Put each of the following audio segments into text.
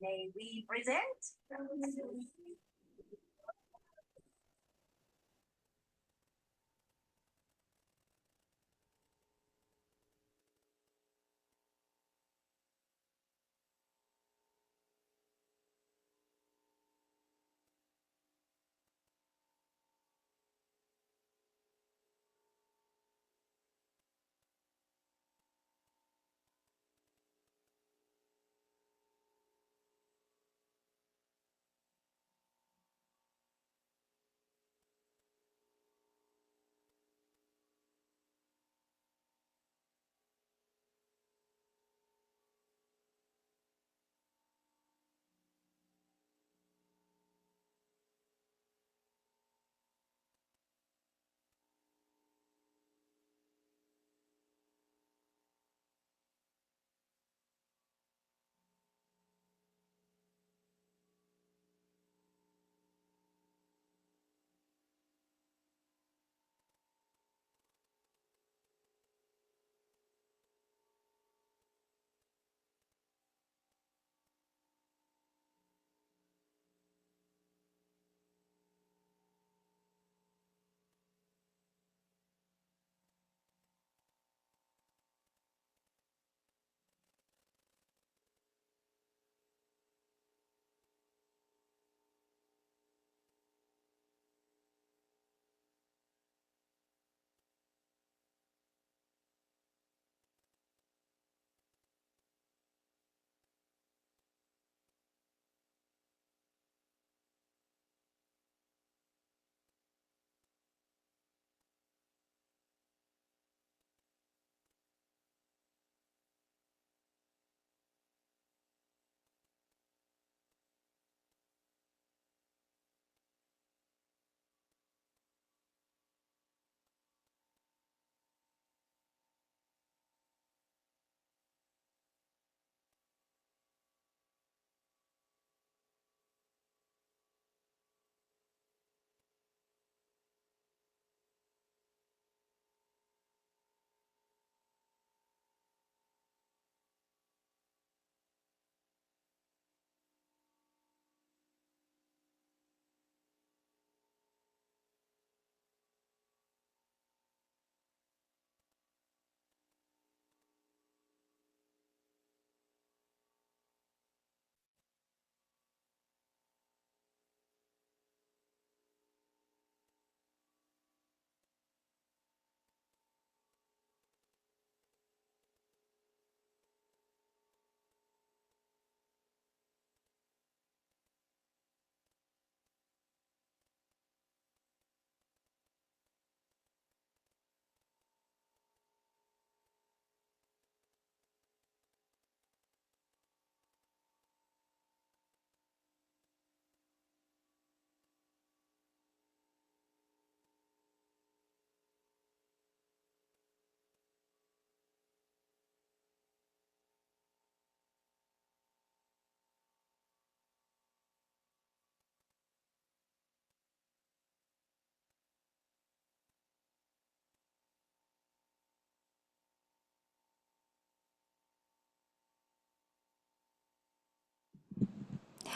May we present?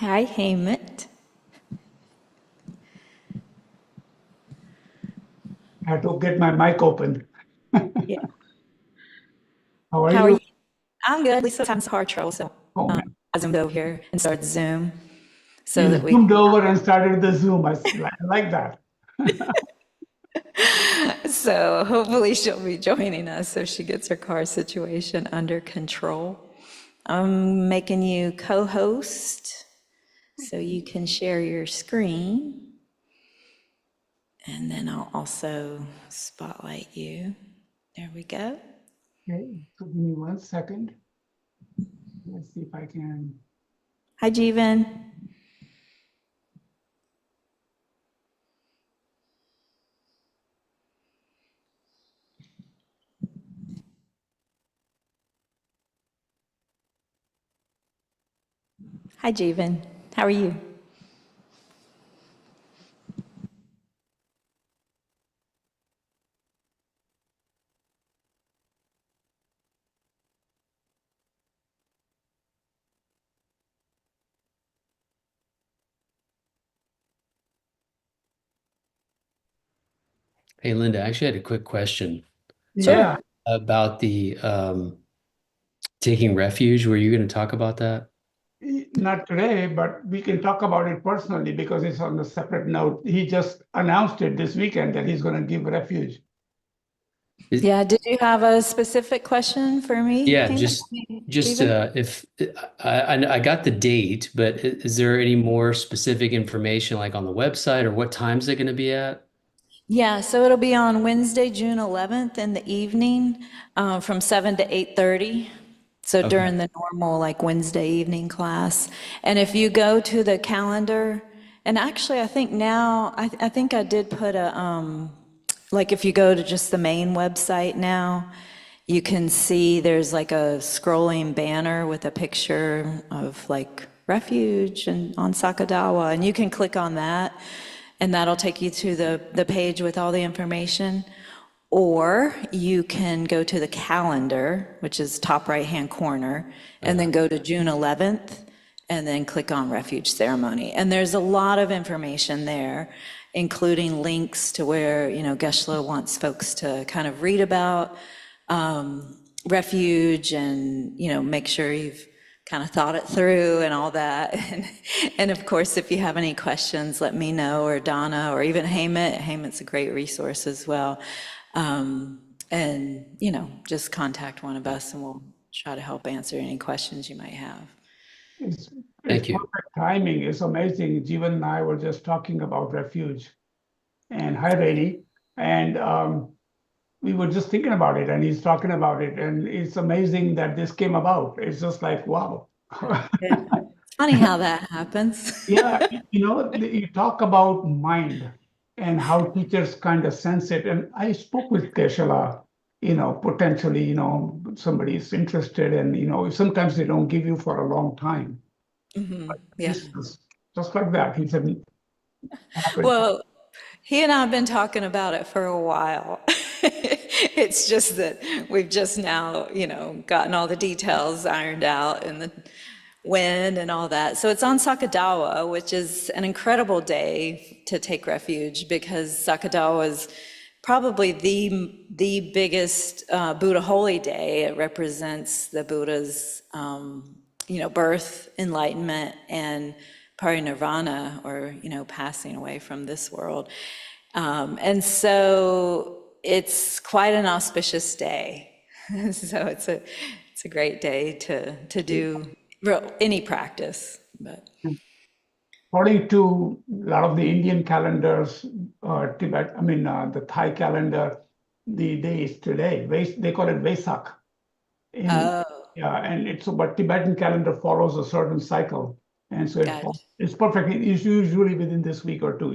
Hi, Hamid. I had to get my mic open. Yeah. How are How are you? you? I'm good. Lisa sometimes hard trouble, so Oh man. I zoomed over here and started Zoom so You that we zoomed over and started the Zoom. I like that. so hopefully she'll be joining us so she gets her car situation under control. I'm making you co-host so you can share your screen. And then I'll also spotlight you. There we go. Okay, so give me 1 second. Let's see if I can. Hi, Jeevan. Hi, Jeevan. How are you? Hey, Linda, I actually had a quick question Yeah, about the taking refuge. Were you going to talk about that? not today, but we can talk about it personally because it's on a separate note. He just announced it this weekend that he's going to give refuge. Yeah, did you have a specific question for me, Yeah, Hema? just Stephen? if I got the date, but is there any more specific information like on the website or what times they're going to be at? Yeah, so it'll be on Wednesday, June 11th in the evening, from 7 to 8:30. So Okay. during the normal, like Wednesday evening class. And if you go to the calendar, and actually, I think now, I think I did put a, like if you go to just the main website now, you can see there's like a scrolling banner with a picture of like refuge and on Sakadawa, and you can click on that, and that'll take you to the page with all the information. Or you can go to the calendar, which is top right-hand corner, and then go to June 11th, and then click on Refuge Ceremony. And there's a lot of information there, including links to where, Geshe wants folks to kind of read about refuge and, make sure you've kind of thought it through and all that. And of course, if you have any questions, let me know, or Donna, or even Hamit. Hamit's a great resource as well. And, just contact one of us and we'll try to help answer any questions you might have. It's, it's Thank you. perfect timing. It's amazing. Jeevan and I were just talking about refuge. And hi, Rainey. And we were just thinking about it, and he's talking about it. And it's amazing that this came about. It's just like, wow. Yeah. It's funny how that happens. Yeah, you talk about mind and how teachers kind of sense it. And I spoke with Keshala, potentially, somebody is interested, and, sometimes they don't give you for a long time. Yeah. This is just like that. He said, happened. Well, he and I have been talking about it for a while. It's just that we've just now, gotten all the details ironed out and the when and all that. So it's on Sakadawa, which is an incredible day to take refuge because Sakadawa is probably the biggest Buddha holy day. It represents the Buddha's, birth, enlightenment, and parinirvana, or, passing away from this world. And so it's quite an auspicious day. So it's a great day to do any practice, but. According to a lot of the Indian calendars, the Thai calendar, the day is today. They call it Vesak. Oh, Yeah, and but Tibetan calendar follows a certain cycle, and so gotcha. it's perfect. It's usually within this week or two.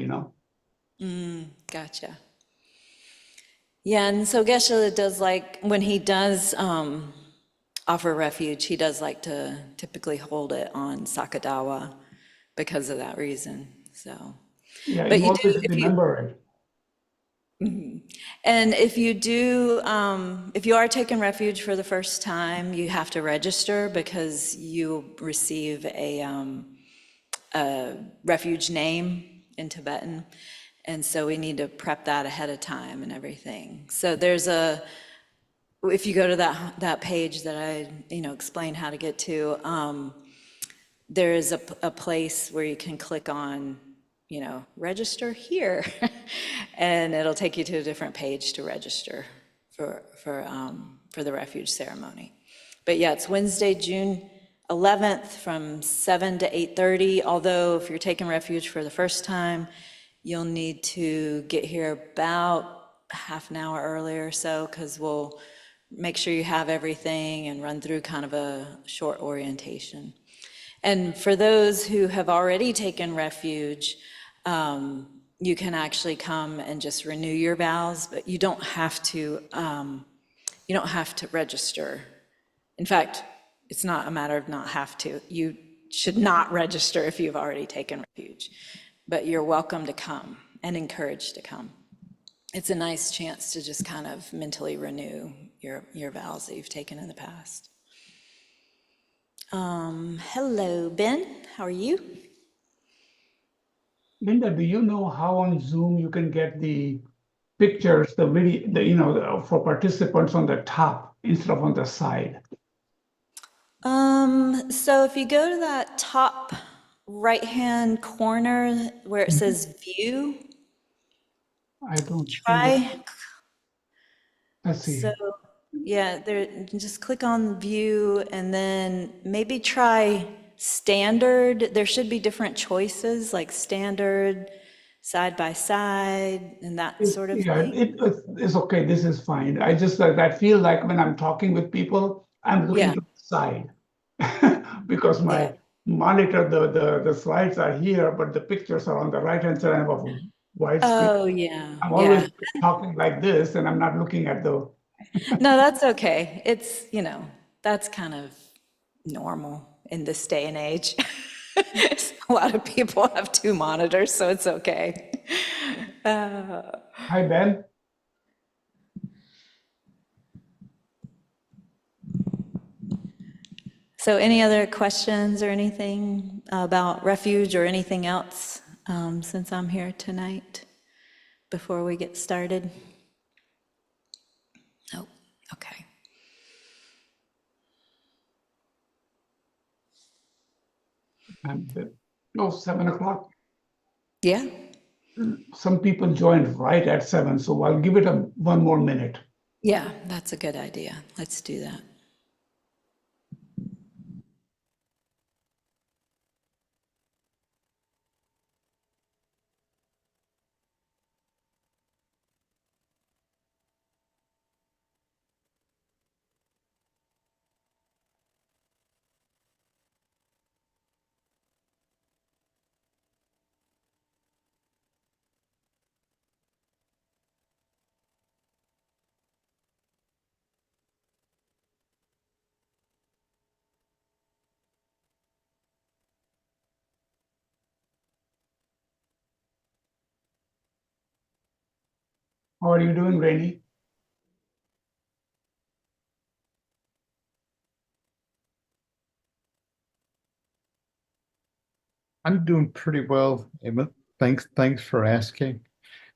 Gotcha. Yeah, and so Geshe does like, when he does offer refuge, he does like to typically hold it on Sakadawa because of that reason, so. Yeah, But you you do, always remember it. and if you do, if you are taking refuge for the first time, you have to register because you receive a refuge name in Tibetan. And so we need to prep that ahead of time and everything. So if you go to that page that I, explained how to get to, there is a place where you can click on, register here. And it'll take you to a different page to register for the refuge ceremony. But yeah, it's Wednesday, June 11th from 7 to 8:30. Although if you're taking refuge for the first time, you'll need to get here about half an hour earlier or so, because we'll make sure you have everything and run through kind of a short orientation. And for those who have already taken refuge, you can actually come and just renew your vows, but you don't have to register. In fact, it's not a matter of not have to. You should not register if you've already taken refuge, but you're welcome to come and encouraged to come. It's a nice chance to just kind of mentally renew your vows that you've taken in the past. Hello, Ben. How are you? Linda, do you know how on Zoom you can get the pictures, the video, for participants on the top instead of on the side? So if you go to that top right-hand corner where it says view, I don't see it. try, Let's see. so yeah, there, just click on view and then maybe try standard. There should be different choices like standard, side by side, and that sort of Yeah, thing. it's okay. This is fine. I just like I feel like when I'm talking with people, I'm looking Yeah, to the side because yeah. my monitor, the slides are here, but the pictures are on the right-hand side of a wide screen. Oh, yeah, I'm yeah. always talking like this, and I'm not looking at the. No, that's okay. It's, that's kind of normal in this day and age. A lot of people have two monitors, so it's okay. Hi, Ben. So any other questions or anything about refuge or anything else since I'm here tonight before we get started? Oh, okay. And 7 o'clock. Yeah, Some people joined right at 7, so I'll give it one more minute. yeah, that's a good idea. Let's do that. How are you doing, Rainey? I'm doing pretty well, Emma. Thanks for asking.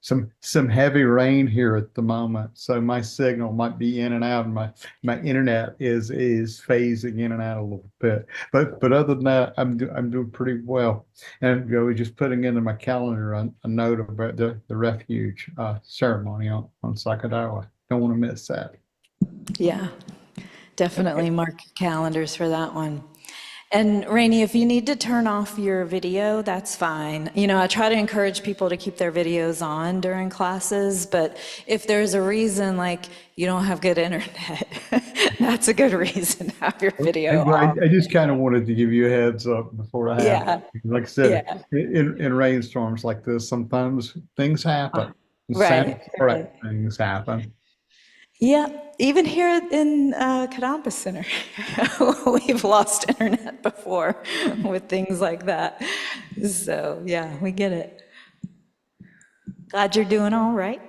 Some heavy rain here at the moment, so my signal might be in and out. And my internet is phasing in and out a little bit. But other than that, I'm doing pretty well. And just putting into my calendar a note about the refuge ceremony on Sakadawa. Don't want to miss that. Yeah, definitely mark your calendars for that one. And Rainey, if you need to turn off your video, that's fine. I try to encourage people to keep their videos on during classes, but if there's a reason like you don't have good internet, that's a good reason to have your video off. I just kind of wanted to give you a heads up before I have. Yeah, Like I said, yeah. in rainstorms like this, sometimes things happen. Right. Correct things happen. Yeah, even here in Kadampa Center, we've lost internet before with things like that. So, yeah, we get it. Glad you're doing all right.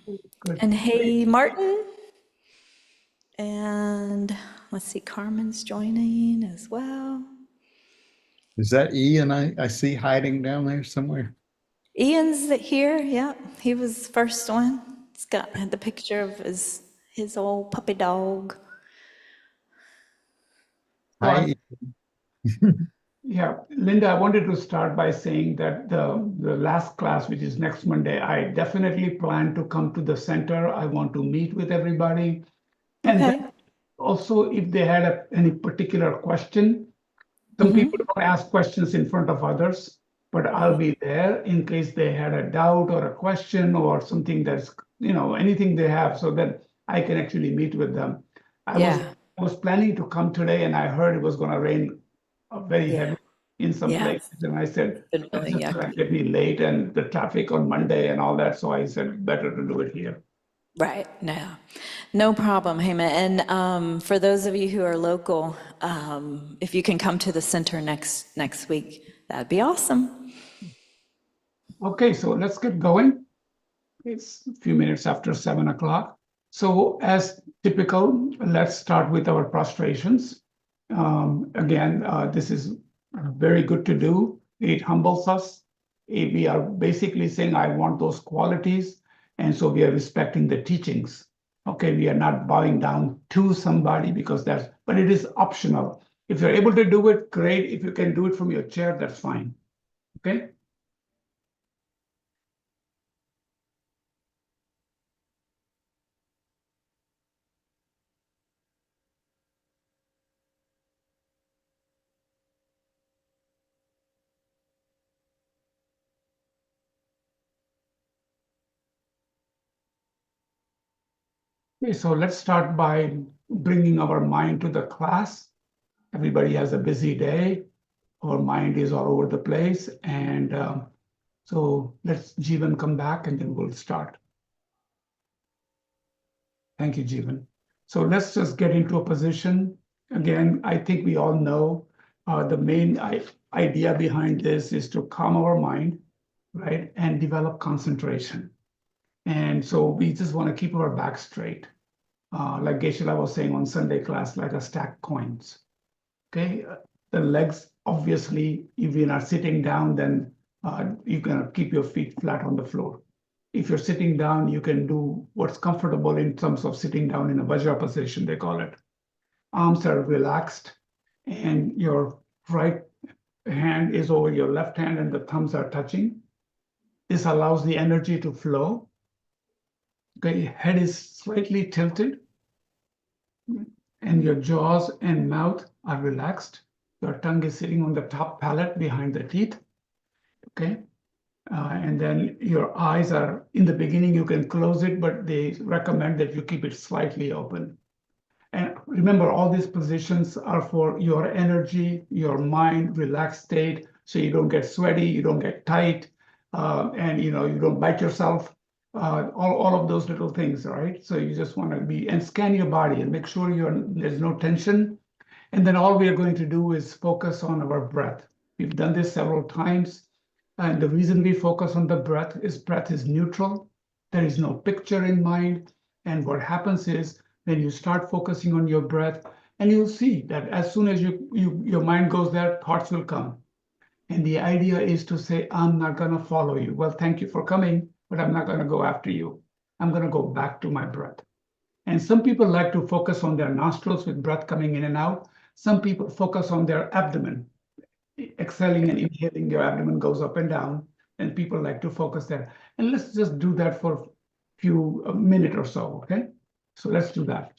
Good. And hey, Martin. And let's see, Carmen's joining as well. Is that Ian I see hiding down there somewhere? Ian's here, yeah. He was the first one. He's got the picture of his old puppy dog. Hi. Yeah, Linda, I wanted to start by saying that the last class, which is next Monday, I definitely plan to come to the center. I want to meet with everybody. And Okay. then also, if they had any particular question, some people don't ask questions in front of others, but I'll be there in case they had a doubt or a question or something that's, anything they have, so that I can actually meet with them. I was planning to come today, and I heard it was going to rain very Yeah. heavy in some Yeah. places, and I said, Been really this is yucky. going to get me late and the traffic on Monday and all that, so I said, better to do it here. Right, no problem, Hema. And for those of you who are local, if you can come to the center next week, that'd be awesome. Okay, so let's get going. It's a few minutes after 7 o'clock. So as typical, let's start with our prostrations. Again, this is very good to do. It humbles us. We are basically saying, I want those qualities. And so we are respecting the teachings. Okay, we are not bowing down to somebody because but it is optional. If you're able to do it, great. If you can do it from your chair, that's fine. Okay. Okay, so let's start by bringing our mind to the class. Everybody has a busy day. Our mind is all over the place. And so let's Jeevan come back and then we'll start. Thank you, Jeevan. So let's just get into a position. Again, I think we all know the main idea behind this is to calm our mind, right, and develop concentration. And so we just want to keep our back straight. Like Geshe-la was saying on Sunday class, like a stack coins. Okay, the legs, obviously, if you're not sitting down, then you can keep your feet flat on the floor. If you're sitting down, you can do what's comfortable in terms of sitting down in a vajra position, they call it. Arms are relaxed, and your right hand is over your left hand, and the thumbs are touching. This allows the energy to flow. Okay, head is slightly tilted, and your jaws and mouth are relaxed. Your tongue is sitting on the top palate behind the teeth. Okay. And then your eyes are, in the beginning, you can close it, but they recommend that you keep it slightly open. And remember, all these positions are for your energy, your mind, relaxed state, so you don't get sweaty, you don't get tight, and you don't bite yourself. All of those little things, right? So you just want to be and scan your body and make sure there's no tension. And then all we are going to do is focus on our breath. We've done this several times. And the reason we focus on the breath is neutral. There is no picture in mind. And what happens is when you start focusing on your breath, and you'll see that as soon as your mind goes there, thoughts will come. And the idea is to say, I'm not going to follow you. Well, thank you for coming, but I'm not going to go after you. I'm going to go back to my breath. And some people like to focus on their nostrils with breath coming in and out. Some people focus on their abdomen. Exhaling and inhaling, your abdomen goes up and down, and people like to focus there. And let's just do that for a minute or so, okay? So let's do that.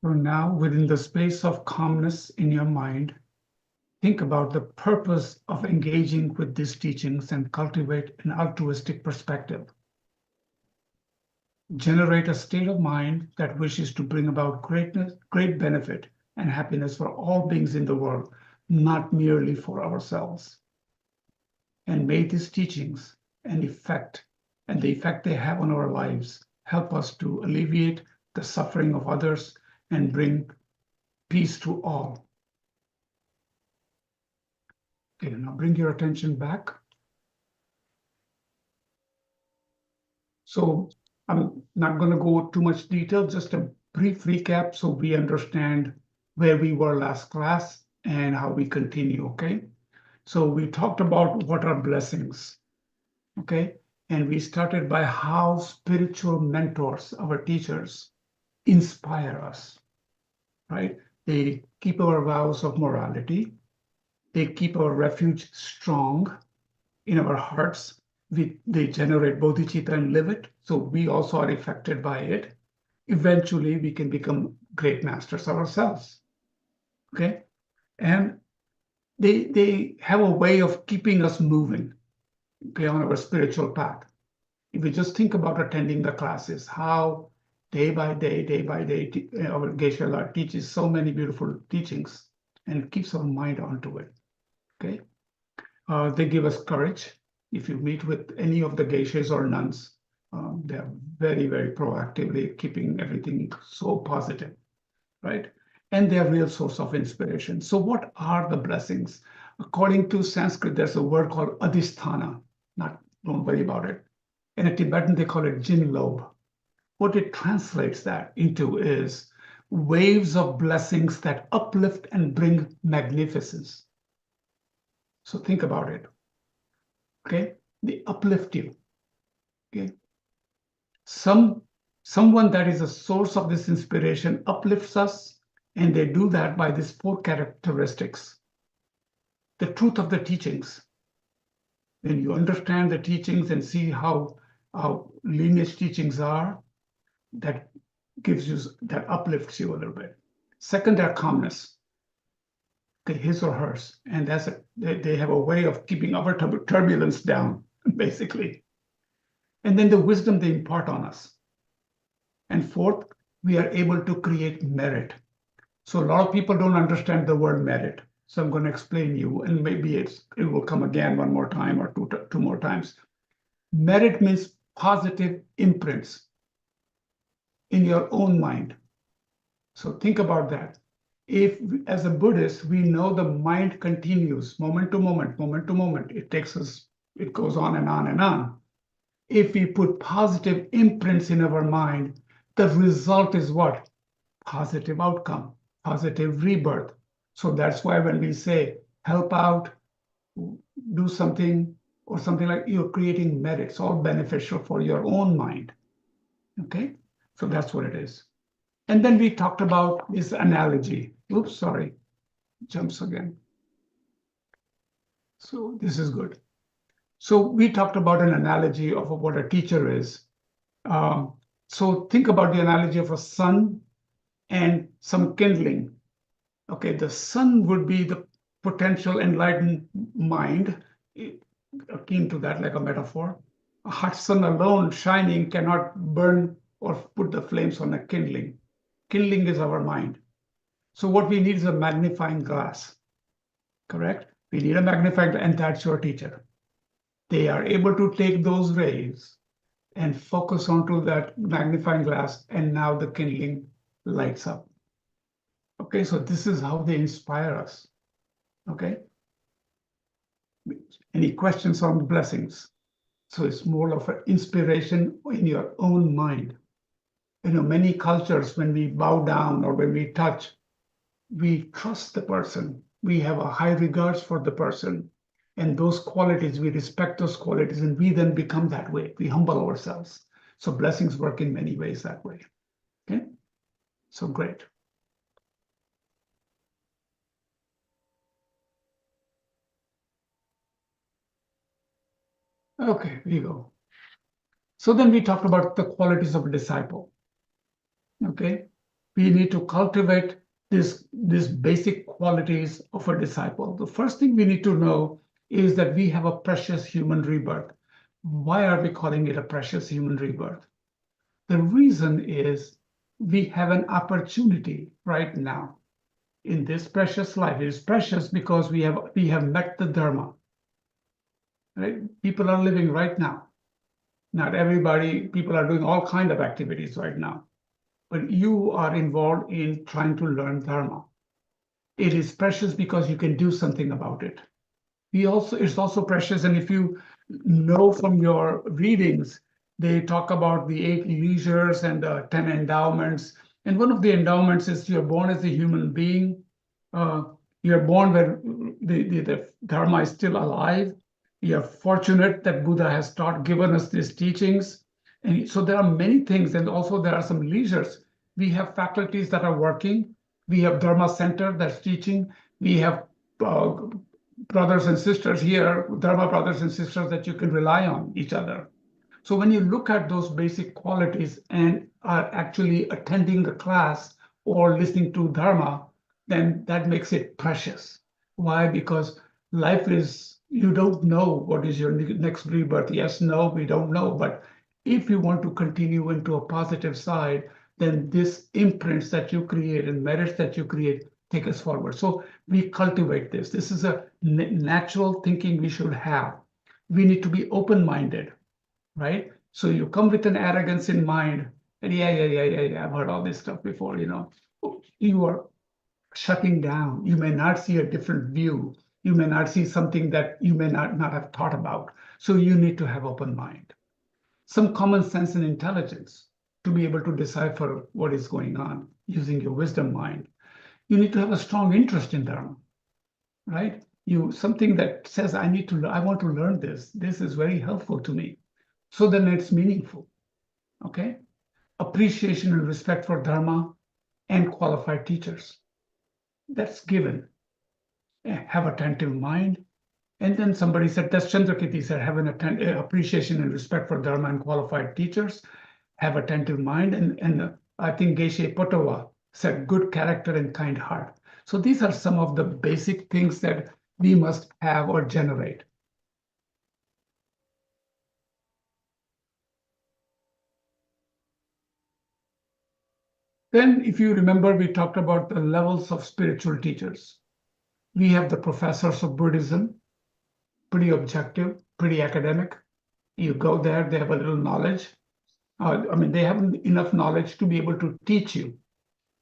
So now, within the space of calmness in your mind, think about the purpose of engaging with these teachings and cultivate an altruistic perspective. Generate a state of mind that wishes to bring about great benefit and happiness for all beings in the world, not merely for ourselves. And may these teachings and the effect they have on our lives help us to alleviate the suffering of others and bring peace to all. Okay, now bring your attention back. So not going to go too much detail, just a brief recap so we understand where we were last class and how we continue, okay? So we talked about what are blessings, okay? And we started by how spiritual mentors, our teachers, inspire us, right? They keep our vows of morality. They keep our refuge strong in our hearts. They generate bodhicitta and live it. So we also are affected by it. Eventually, we can become great masters ourselves, okay? And they have a way of keeping us moving, okay, on our spiritual path. If we just think about attending the classes, how day by day, our Geshe-la teaches so many beautiful teachings and keeps our mind onto it, okay? They give us courage. If you meet with any of the geishas or nuns, they're very, very proactively keeping everything so positive, right? And they're a real source of inspiration. So what are the blessings? According to Sanskrit, there's a word called adhisthana. Don't worry about it. In a Tibetan, they call it jin lobe. What it translates that into is waves of blessings that uplift and bring magnificence. So think about it, okay? They uplift you, okay? Someone that is a source of this inspiration uplifts us, and they do that by these 4 characteristics. The truth of the teachings. When you understand the teachings and see how lineage teachings are, that uplifts you a little bit. Second, their calmness, okay, his or hers, and they have a way of keeping our turbulence down, basically. And then the wisdom they impart on us. And fourth, we are able to create merit. So a lot of people don't understand the word merit. So I'm going to explain you, and maybe it will come again one more time or two more times. Merit means positive imprints in your own mind. So think about that. If, as a Buddhist, we know the mind continues moment to moment, moment to moment, it goes on and on and on. If we put positive imprints in our mind, the result is what? Positive outcome, positive rebirth. So that's why when we say help out, do something, or something like, you're creating merit. It's all beneficial for your own mind. Okay, so that's what it is. And then we talked about this analogy. Oops, sorry, jumps again. So this is good. So we talked about an analogy of what a teacher is. So think about the analogy of a sun and some kindling. Okay, the sun would be the potential enlightened mind, akin to that, like a metaphor. A hot sun alone shining cannot burn or put the flames on a kindling. Kindling is our mind. So what we need is a magnifying glass, correct? We need a magnifying glass, and that's your teacher. They are able to take those rays and focus onto that magnifying glass, and now the kindling lights up. Okay, so this is how they inspire us. Okay. Any questions on blessings? So it's more of an inspiration in your own mind. You know, many cultures, when we bow down or when we touch, we trust the person. We have a high regards for the person. And those qualities, we respect those qualities, and we then become that way. We humble ourselves. So blessings work in many ways that way. Okay, so great. Okay, here you go. So then we talked about the qualities of a disciple. Okay, we need to cultivate these basic qualities of a disciple. The first thing we need to know is that we have a precious human rebirth. Why are we calling it a precious human rebirth? The reason is we have an opportunity right now in this precious life. It is precious because we have met the Dharma. Right? People are living right now. Not everybody, people are doing all kinds of activities right now. But you are involved in trying to learn Dharma. It is precious because you can do something about it. It's also precious, and if you know from your readings, They talk about the 8 leisures and the 10 endowments. And one of the endowments is you're born as a human being. You're born where the Dharma is still alive. You're fortunate that Buddha has given us these teachings. And so there are many things, and also there are some leisures. We have faculties that are working. We have Dharma Center that's teaching. We have brothers and sisters here, Dharma brothers and sisters that you can rely on each other. So when you look at those basic qualities and are actually attending the class or listening to Dharma, then that makes it precious. Why? Because life is, you don't know what is your next rebirth. Yes, no, we don't know. But if you want to continue into a positive side, then this imprints that you create and merits that you create take us forward. So we cultivate this. This is a natural thinking we should have. We need to be open-minded. Right? So you come with an arrogance in mind, and yeah, I've heard all this stuff before, You are shutting down. You may not see a different view. You may not see something that you may not have thought about. So you need to have open mind. Some common sense and intelligence to be able to decipher what is going on using your wisdom mind. You need to have a strong interest in Dharma, right? Something that says, I want to learn this. This is very helpful to me. So then it's meaningful, okay? Appreciation and respect for Dharma and qualified teachers. That's given. Have attentive mind. And then somebody said, that's Chandrakirti said, have an appreciation and respect for Dharma and qualified teachers, have attentive mind. And I think Geshe Potova said, good character and kind heart. So these are some of the basic things that we must have or generate. Then, if you remember, we talked about the levels of spiritual teachers. We have the professors of Buddhism, pretty objective, pretty academic. You go there, they have a little knowledge. They have enough knowledge to be able to teach you.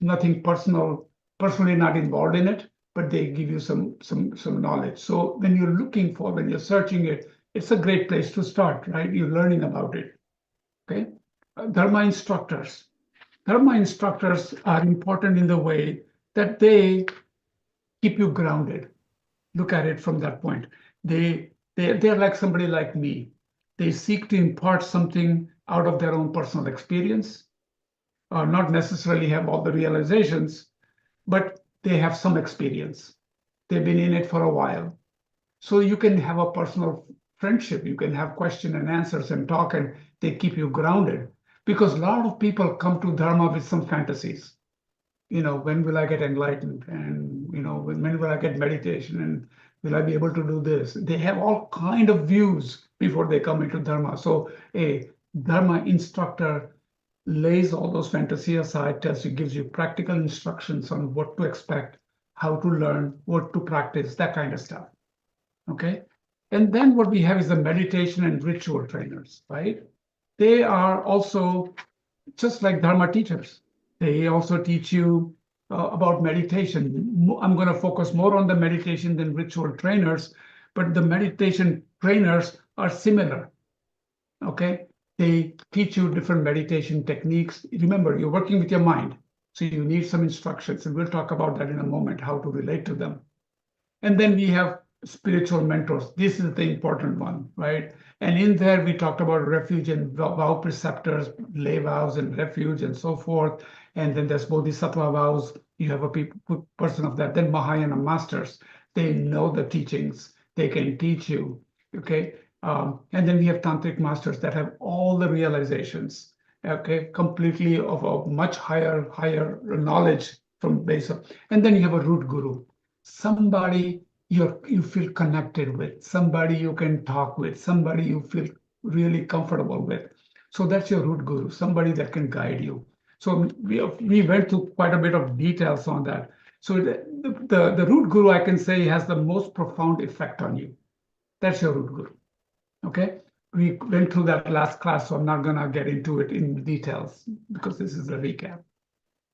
Nothing personally not involved in it, but they give you some knowledge. So when you're searching it, it's a great place to start, right? You're learning about it, okay? Dharma instructors. Dharma instructors are important in the way that they keep you grounded. Look at it from that point. They're like somebody like me. They seek to impart something out of their own personal experience, not necessarily have all the realizations, but they have some experience. They've been in it for a while. So you can have a personal friendship. You can have question and answers and talk, and they keep you grounded. Because a lot of people come to Dharma with some fantasies. When will I get enlightened? And, when will I get meditation? And will I be able to do this? They have all kind of views before they come into Dharma. So a Dharma instructor lays all those fantasies aside, gives you practical instructions on what to expect, how to learn, what to practice, that kind of stuff. Okay? And then what we have is the meditation and ritual trainers, right? They are also just like Dharma teachers. They also teach you about meditation. I'm going to focus more on the meditation than ritual trainers, but the meditation trainers are similar. Okay? They teach you different meditation techniques. Remember, you're working with your mind, so you need some instructions, and we'll talk about that in a moment, how to relate to them. And then we have spiritual mentors. This is the important one, right? And in there, we talked about refuge and vow preceptors, lay vows and refuge and so forth. And then there's bodhisattva vows. You have a person of that. Then Mahayana masters. They know the teachings. They can teach you, okay? And then we have tantric masters that have all the realizations, okay? Completely of a much higher knowledge from base of. And then you have a root guru. Somebody you feel connected with, somebody you can talk with, somebody you feel really comfortable with. So that's your root guru, somebody that can guide you. So we went through quite a bit of details on that. So the root guru, I can say, has the most profound effect on you. That's your root guru. Okay? We went through that last class, so I'm not going to get into it in details because this is a recap.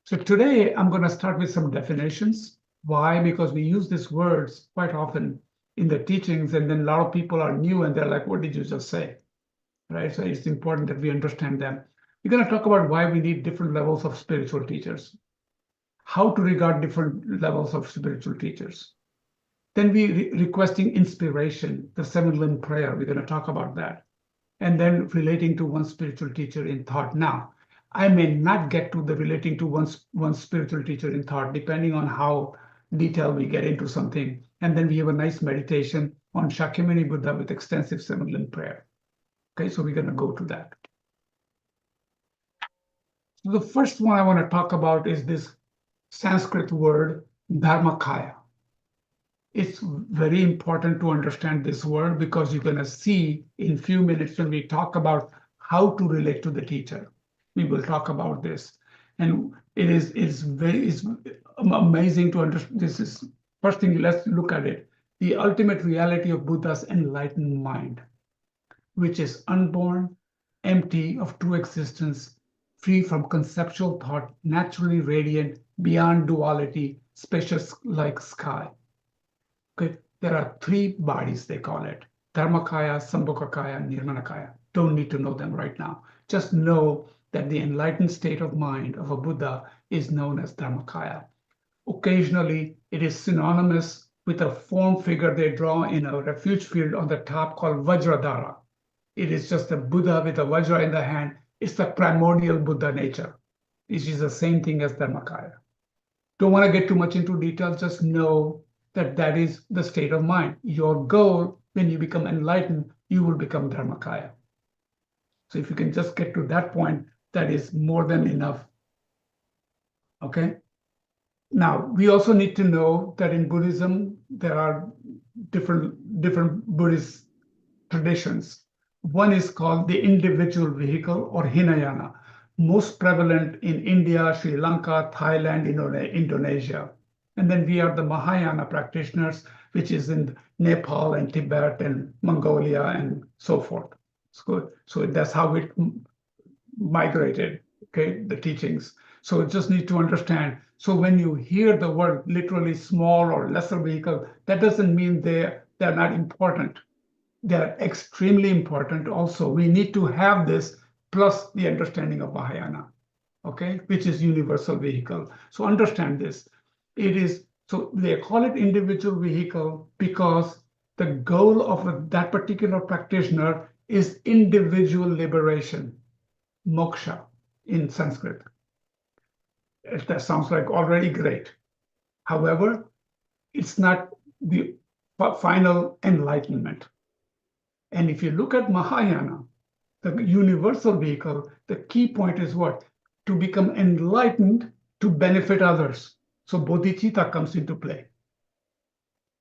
So today I'm going to start with some definitions. Why? Because we use these words quite often in the teachings, and then a lot of people are new and they're like, what did you just say? right? So it's important that we understand them. We're going to talk about why we need different levels of spiritual teachers, how to regard different levels of spiritual teachers. Then we requesting inspiration, the 7-limb prayer. We're going to talk about that. And then relating to one spiritual teacher in thought. Now, I may not get to the relating to one spiritual teacher in thought, depending on how detailed we get into something. And then we have a nice meditation on Shakyamuni Buddha with extensive 7-limb prayer. Okay, so we're going to go to that. So the first one I want to talk about is this Sanskrit word, Dharmakaya. It's very important to understand this word because you're going to see in a few minutes when we talk about how to relate to the teacher. We will talk about this. And it's amazing to understand. This is first thing, let's look at it. The ultimate reality of Buddha's enlightened mind, which is unborn, empty of true existence, free from conceptual thought, naturally radiant, beyond duality, spacious like sky. Okay, there are 3 bodies, they call it: Dharmakaya, Sambhogakaya, Nirmanakaya. Don't need to know them right now. Just know that the enlightened state of mind of a Buddha is known as Dharmakaya. Occasionally, it is synonymous with a form figure they draw in a refuge field on the top called Vajradhara. It is just a Buddha with a Vajra in the hand. It's the primordial Buddha nature. It is the same thing as Dharmakaya. Don't want to get too much into detail, just know that that is the state of mind. Your goal, when you become enlightened, you will become Dharmakaya. So if you can just get to that point, that is more than enough. Okay? Now, we also need to know that in Buddhism, there are different Buddhist traditions. One is called the individual vehicle or Hinayana, most prevalent in India, Sri Lanka, Thailand, Indonesia. And then we are the Mahayana practitioners, which is in Nepal and Tibet and Mongolia and so forth. So that's how it migrated, okay, the teachings. So just need to understand. So when you hear the word literally small or lesser vehicle, that doesn't mean they're not important. They're extremely important also. We need to have this plus the understanding of Mahayana, okay, which is universal vehicle. So understand this. So they call it individual vehicle because the goal of that particular practitioner is individual liberation, moksha in Sanskrit. That sounds like already great. However, it's not the final enlightenment. And if you look at Mahayana, the universal vehicle, the key point is what? To become enlightened to benefit others. So bodhicitta comes into play.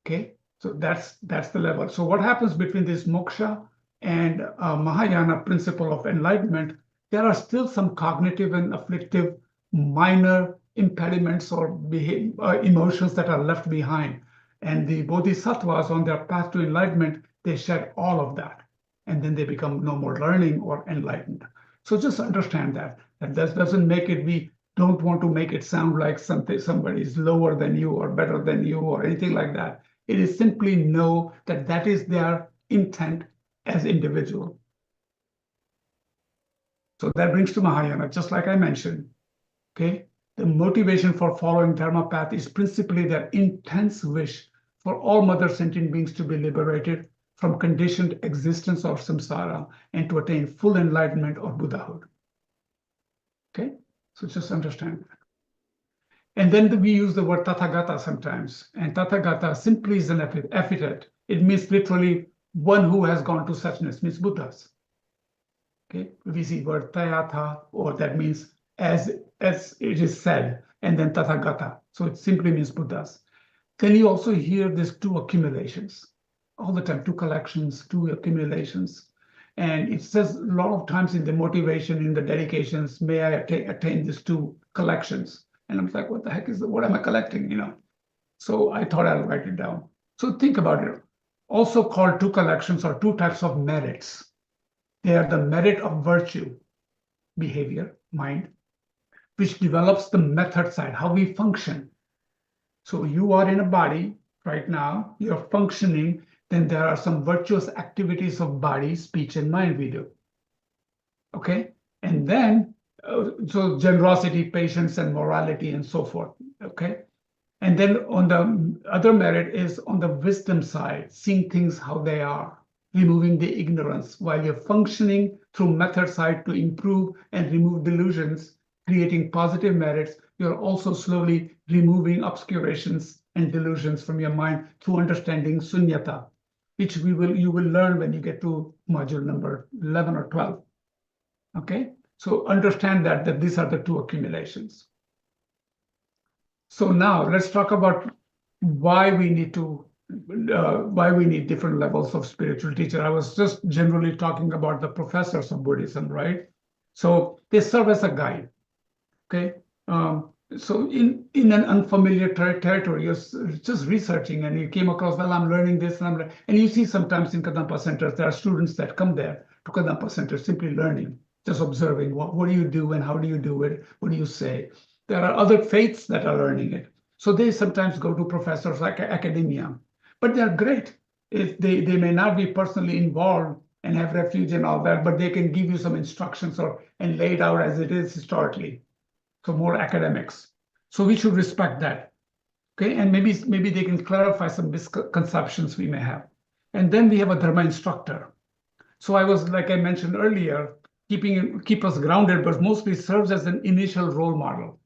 Okay, so that's the level. So what happens between this moksha and Mahayana principle of enlightenment? There are still some cognitive and afflictive minor impediments or emotions that are left behind. And the bodhisattvas on their path to enlightenment, they shed all of that. And then they become no more learning or enlightened. So just understand that. That doesn't make it, we don't want to make it sound like somebody is lower than you or better than you or anything like that. It is simply know that that is their intent as individual. So that brings to Mahayana, just like I mentioned, okay? The motivation for following Dharma path is principally their intense wish for all mother sentient beings to be liberated from conditioned existence of samsara and to attain full enlightenment or Buddhahood. Okay, so just understand that. And then we use the word Tathagata sometimes, and Tathagata simply is an epithet. It means literally one who has gone to suchness, means Buddhas. Okay, we see word Tayatha, or that means as it is said, and then Tathagata. So it simply means Buddhas. Then you also hear these 2 accumulations all the time, 2 collections, 2 accumulations. And it says a lot of times in the motivation, in the dedications, may I attain these 2 collections. And I'm like, what the heck what am I collecting, So I thought I'll write it down. So think about it. Also called 2 collections or 2 types of merits. They are the merit of virtue, behavior, mind, which develops the method side, how we function. So you are in a body right now, you're functioning, then there are some virtuous activities of body, speech, and mind we do. Okay, and then so generosity, patience, and morality, and so forth. Okay, and then on the other merit is on the wisdom side, seeing things how they are, removing the ignorance while you're functioning through method side to improve and remove delusions, creating positive merits. You're also slowly removing obscurations and delusions from your mind through understanding sunyata, which you will learn when you get to module number 11 or 12. Okay, so understand that these are the two accumulations. So now let's talk about why we need different levels of spiritual teacher. I was just generally talking about the professors of Buddhism, right? So they serve as a guide. Okay, so in an unfamiliar territory, you're just researching, and you came across, well, I'm learning this, and you see sometimes in Kadampa centers there are students that come there to Kadampa centers simply learning, just observing what do you do and how do you do it, what do you say. There are other faiths that are learning it, so they sometimes go to professors like academia, but they're great. If they may not be personally involved and have refuge and all that, but they can give you some instructions and lay it out as it is historically. So more academics. So we should respect that. Okay, and maybe they can clarify some misconceptions we may have. And then we have a Dharma instructor. So I was, like I mentioned earlier, keep us grounded, but mostly serves as an initial role model,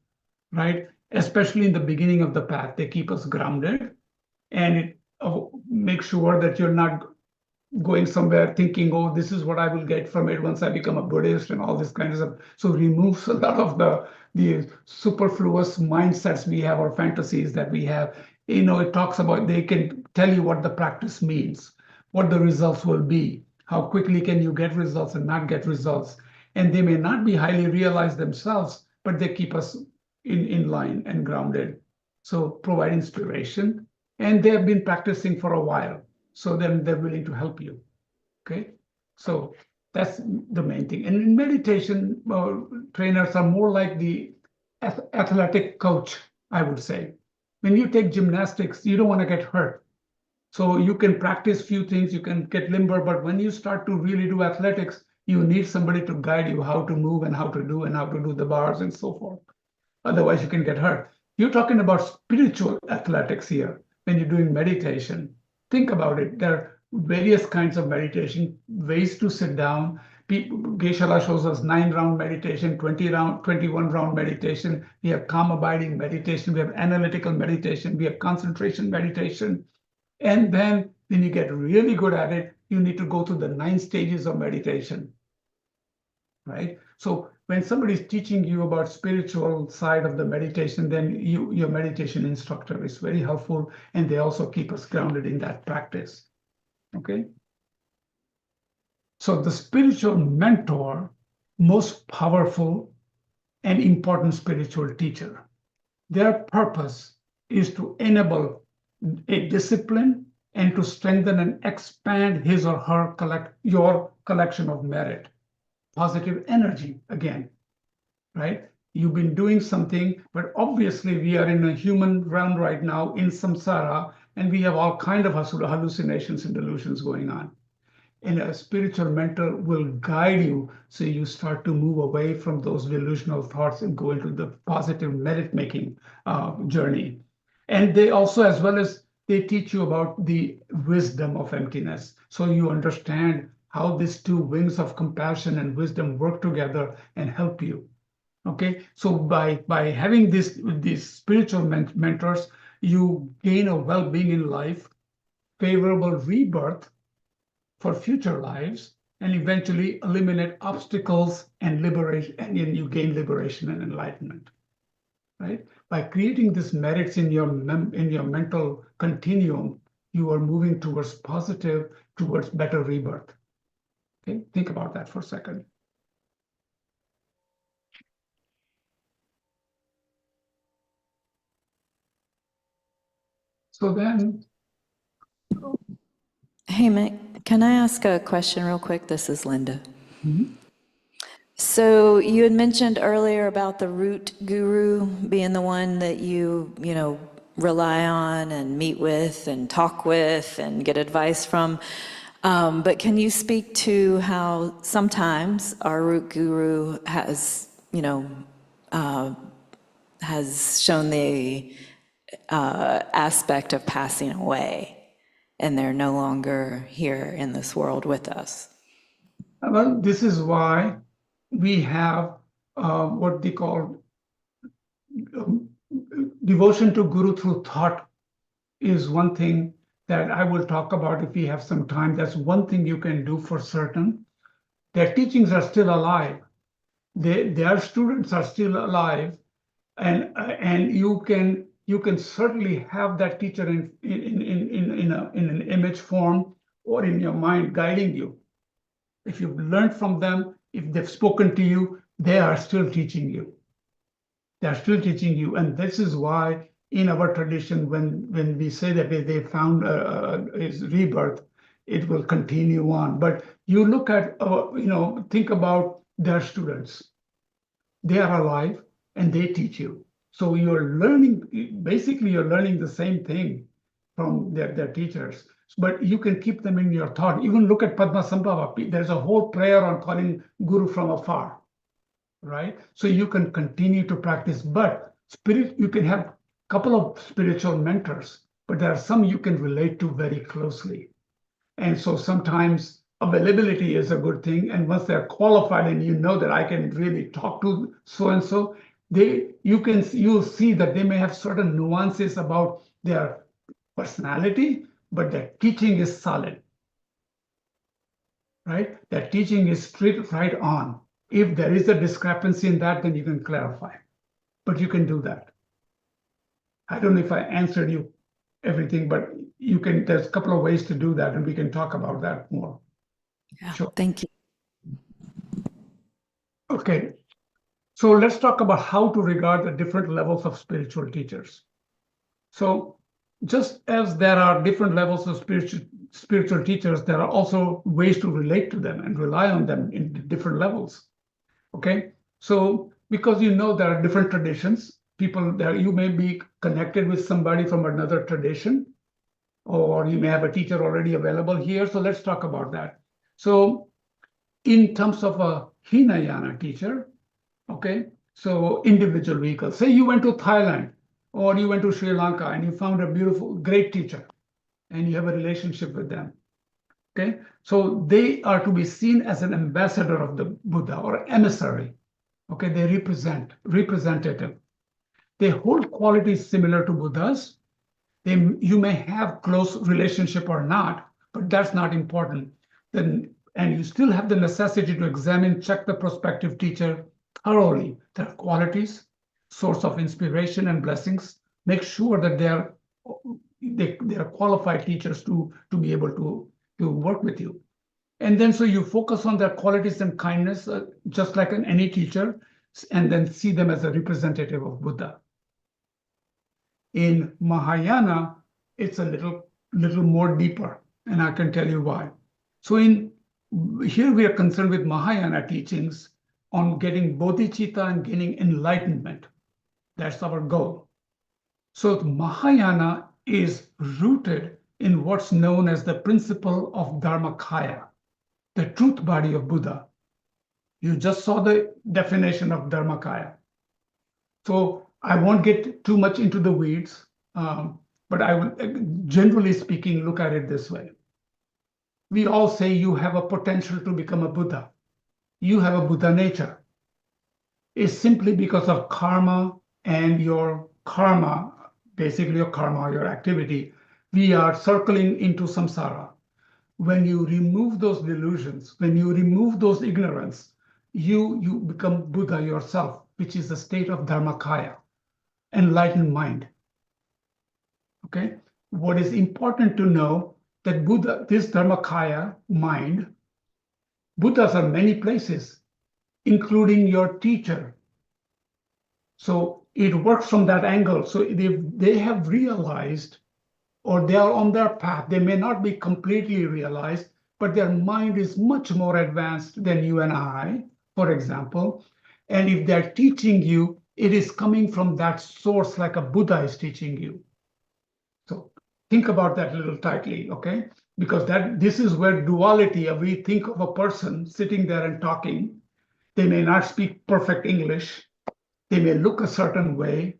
right? Especially in the beginning of the path, they keep us grounded, and it make sure that you're not going somewhere thinking, oh, this is what I will get from it once I become a Buddhist and all this kind of stuff. So removes a lot of the superfluous mindsets we have or fantasies that we have. It talks about, they can tell you what the practice means, what the results will be, how quickly can you get results and not get results. And they may not be highly realized themselves, but they keep us in line and grounded. So provide inspiration. And they have been practicing for a while, so then they're willing to help you. Okay, so that's the main thing. And in meditation, trainers are more like the athletic coach, I would say. When you take gymnastics, you don't want to get hurt. So you can practice few things, you can get limber, but when you start to really do athletics, you need somebody to guide you how to move and how to do the bars and so forth. Otherwise, you can get hurt. You're talking about spiritual athletics here when you're doing meditation. Think about it. There are various kinds of meditation, ways to sit down. Geshe-la shows us 9-round meditation, 21-round meditation. We have calm abiding meditation. We have analytical meditation. We have concentration meditation. And then when you get really good at it, you need to go through the 9 stages of meditation, right? So when somebody is teaching you about spiritual side of the meditation, then your meditation instructor is very helpful, and they also keep us grounded in that practice. Okay. So the spiritual mentor, most powerful and important spiritual teacher, their purpose is to enable a discipline and to strengthen and expand his or her your collection of merit, positive energy again, right? You've been doing something, but obviously we are in a human realm right now in samsara, and we have all kind of hallucinations and delusions going on. And a spiritual mentor will guide you so you start to move away from those delusional thoughts and go into the positive merit-making journey. And they also, as well as they teach you about the wisdom of emptiness, so you understand how these 2 wings of compassion and wisdom work together and help you. Okay, so by having these spiritual mentors, you gain a well-being in life, favorable rebirth for future lives, and eventually eliminate obstacles and liberation, and you gain liberation and enlightenment. Right? By creating these merits in your mental continuum, you are moving towards better rebirth. Okay, think about that for a second. So then, Hey, Mick, can I ask a question real quick? This is Linda. Mhm. So you had mentioned earlier about the root guru being the one that you rely on and meet with and talk with and get advice from. But can you speak to how sometimes our root guru has, has shown the aspect of passing away, and they're no longer here in this world with us? Well, this is why we have what they call devotion to Guru through thought is one thing that I will talk about if we have some time. That's one thing you can do for certain. Their teachings are still alive. Their students are still alive, and you can certainly have that teacher in an image form or in your mind guiding you. If you've learned from them, if they've spoken to you, they are still teaching you. They're still teaching you, and this is why in our tradition, when we say that they found his rebirth, it will continue on. But you look at, think about their students. They are alive and they teach you. So you're learning, basically you're learning the same thing from their teachers. But you can keep them in your thought. Even look at Padmasambhava. There's a whole prayer on calling Guru from afar, right? So you can continue to practice. But you can have a couple of spiritual mentors, but there are some you can relate to very closely. And so sometimes availability is a good thing. And once they're qualified and you know that I can really talk to so-and-so, you'll see that they may have certain nuances about their personality, but their teaching is solid, right? Their teaching is straight right on. If there is a discrepancy in that, then you can clarify, but you can do that. I don't know if I answered you everything, but there's a couple of ways to do that, and we can talk about that more. Yeah, Sure. thank you. Okay, so let's talk about how to regard the different levels of spiritual teachers. So just as there are different levels of spiritual teachers, there are also ways to relate to them and rely on them in different levels. Okay, so because there are different traditions, people there, you may be connected with somebody from another tradition, or you may have a teacher already available here. So let's talk about that. So in terms of a Hinayana teacher, okay, so individual vehicle, say you went to Thailand or you went to Sri Lanka and you found a beautiful, great teacher and you have a relationship with them. Okay, so they are to be seen as an ambassador of the Buddha or emissary. Okay, they representative. They hold qualities similar to Buddha's. You may have close relationship or not, but that's not important. And you still have the necessity to examine, check the prospective teacher thoroughly, their qualities, source of inspiration and blessings. Make sure that they are qualified teachers to be able to work with you. And then so you focus on their qualities and kindness, just like any teacher, and then see them as a representative of Buddha. In Mahayana, it's a little more deeper, and I can tell you why. So here we are concerned with Mahayana teachings on getting bodhicitta and getting enlightenment. That's our goal. So Mahayana is rooted in what's known as the principle of Dharmakaya, the truth body of Buddha. You just saw the definition of Dharmakaya. So I won't get too much into the weeds, but I will, generally speaking, look at it this way. We all say you have a potential to become a Buddha. You have a Buddha nature. It's simply because of karma and your karma, basically your activity. We are circling into samsara. When you remove those delusions, when you remove those ignorance, you become Buddha yourself, which is a state of Dharmakaya, enlightened mind. Okay? What is important to know that Buddha, this Dharmakaya mind, Buddhas are many places, including your teacher. So it works from that angle. So they have realized, or they are on their path. They may not be completely realized, but their mind is much more advanced than you and I, for example. And if they're teaching you, it is coming from that source like a Buddha is teaching you. So think about that a little tightly, okay? because this is where duality, we think of a person sitting there and talking. They may not speak perfect English. They may look a certain way.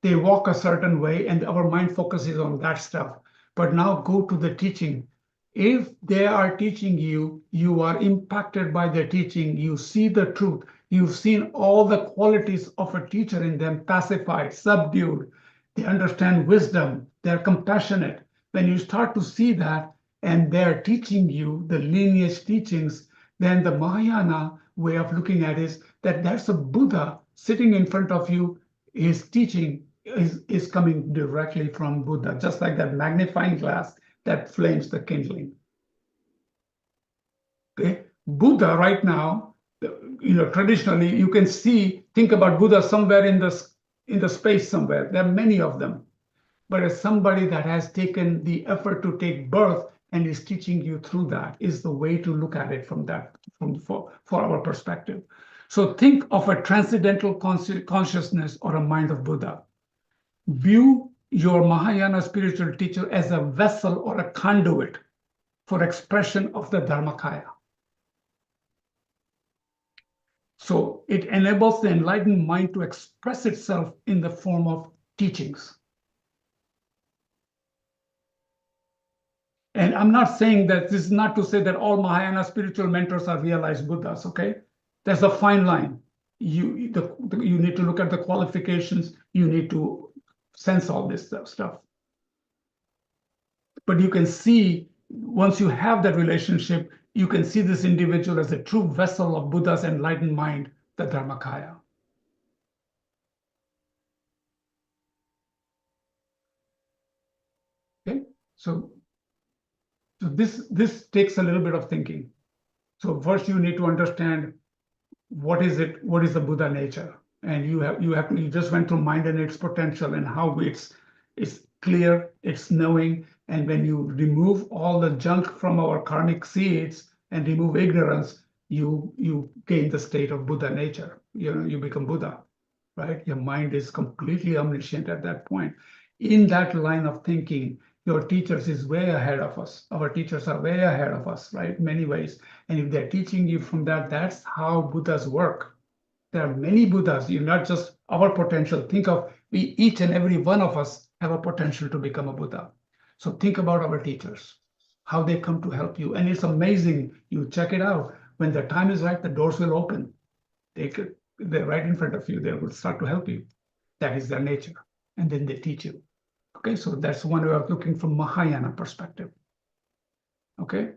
They walk a certain way, and our mind focuses on that stuff. But now go to the teaching. If they are teaching you, you are impacted by their teaching. You see the truth. You've seen all the qualities of a teacher in them, pacified, subdued. They understand wisdom. They're compassionate. When you start to see that, and they're teaching you the lineage teachings, then the Mahayana way of looking at it is that there's a Buddha sitting in front of you. His teaching is coming directly from Buddha, just like that magnifying glass that flames the kindling. Okay, Buddha right now, traditionally you can think about Buddha somewhere in the space somewhere. There are many of them, but as somebody that has taken the effort to take birth and is teaching you through that is the way to look at it for our perspective. So think of a transcendental consciousness or a mind of Buddha. View your Mahayana spiritual teacher as a vessel or a conduit for expression of the Dharmakaya. So it enables the enlightened mind to express itself in the form of teachings. And I'm not saying that this is not to say that all Mahayana spiritual mentors are realized Buddhas, okay? There's a fine line. You need to look at the qualifications. You need to sense all this stuff. But you can see, once you have that relationship, you can see this individual as a true vessel of Buddha's enlightened mind, the Dharmakaya. Okay, so this takes a little bit of thinking. So first you need to understand what is the Buddha nature, and you just went through mind and its potential and how it's clear, it's knowing, and when you remove all the junk from our karmic seeds and remove ignorance, you gain the state of Buddha nature. You become Buddha, right? Your mind is completely omniscient at that point. In that line of thinking, your teachers is way ahead of us. Our teachers are way ahead of us, right? In many ways. And if they're teaching you from that, that's how Buddhas work. There are many Buddhas. You're not just our potential. Think of each and every one of us have a potential to become a Buddha. So think about our teachers, how they come to help you. And it's amazing. You check it out. When the time is right, the doors will open. They're right in front of you. They will start to help you. That is their nature. And then they teach you. Okay, so that's one way of looking from Mahayana perspective. Okay.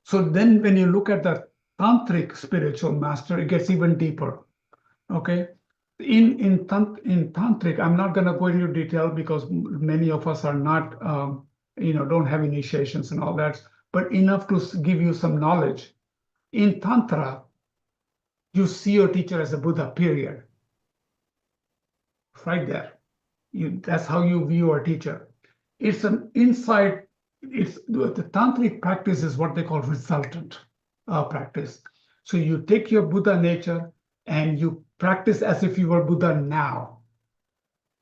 So then when you look at the tantric spiritual master, it gets even deeper. Okay. In tantric, I'm not going to go into detail because many of us are not, don't have initiations and all that, but enough to give you some knowledge. In Tantra, you see your teacher as a Buddha, period. Right there. That's how you view your teacher. It's an insight. The tantric practice is what they call resultant practice. So you take your Buddha nature and you practice as if you were Buddha now,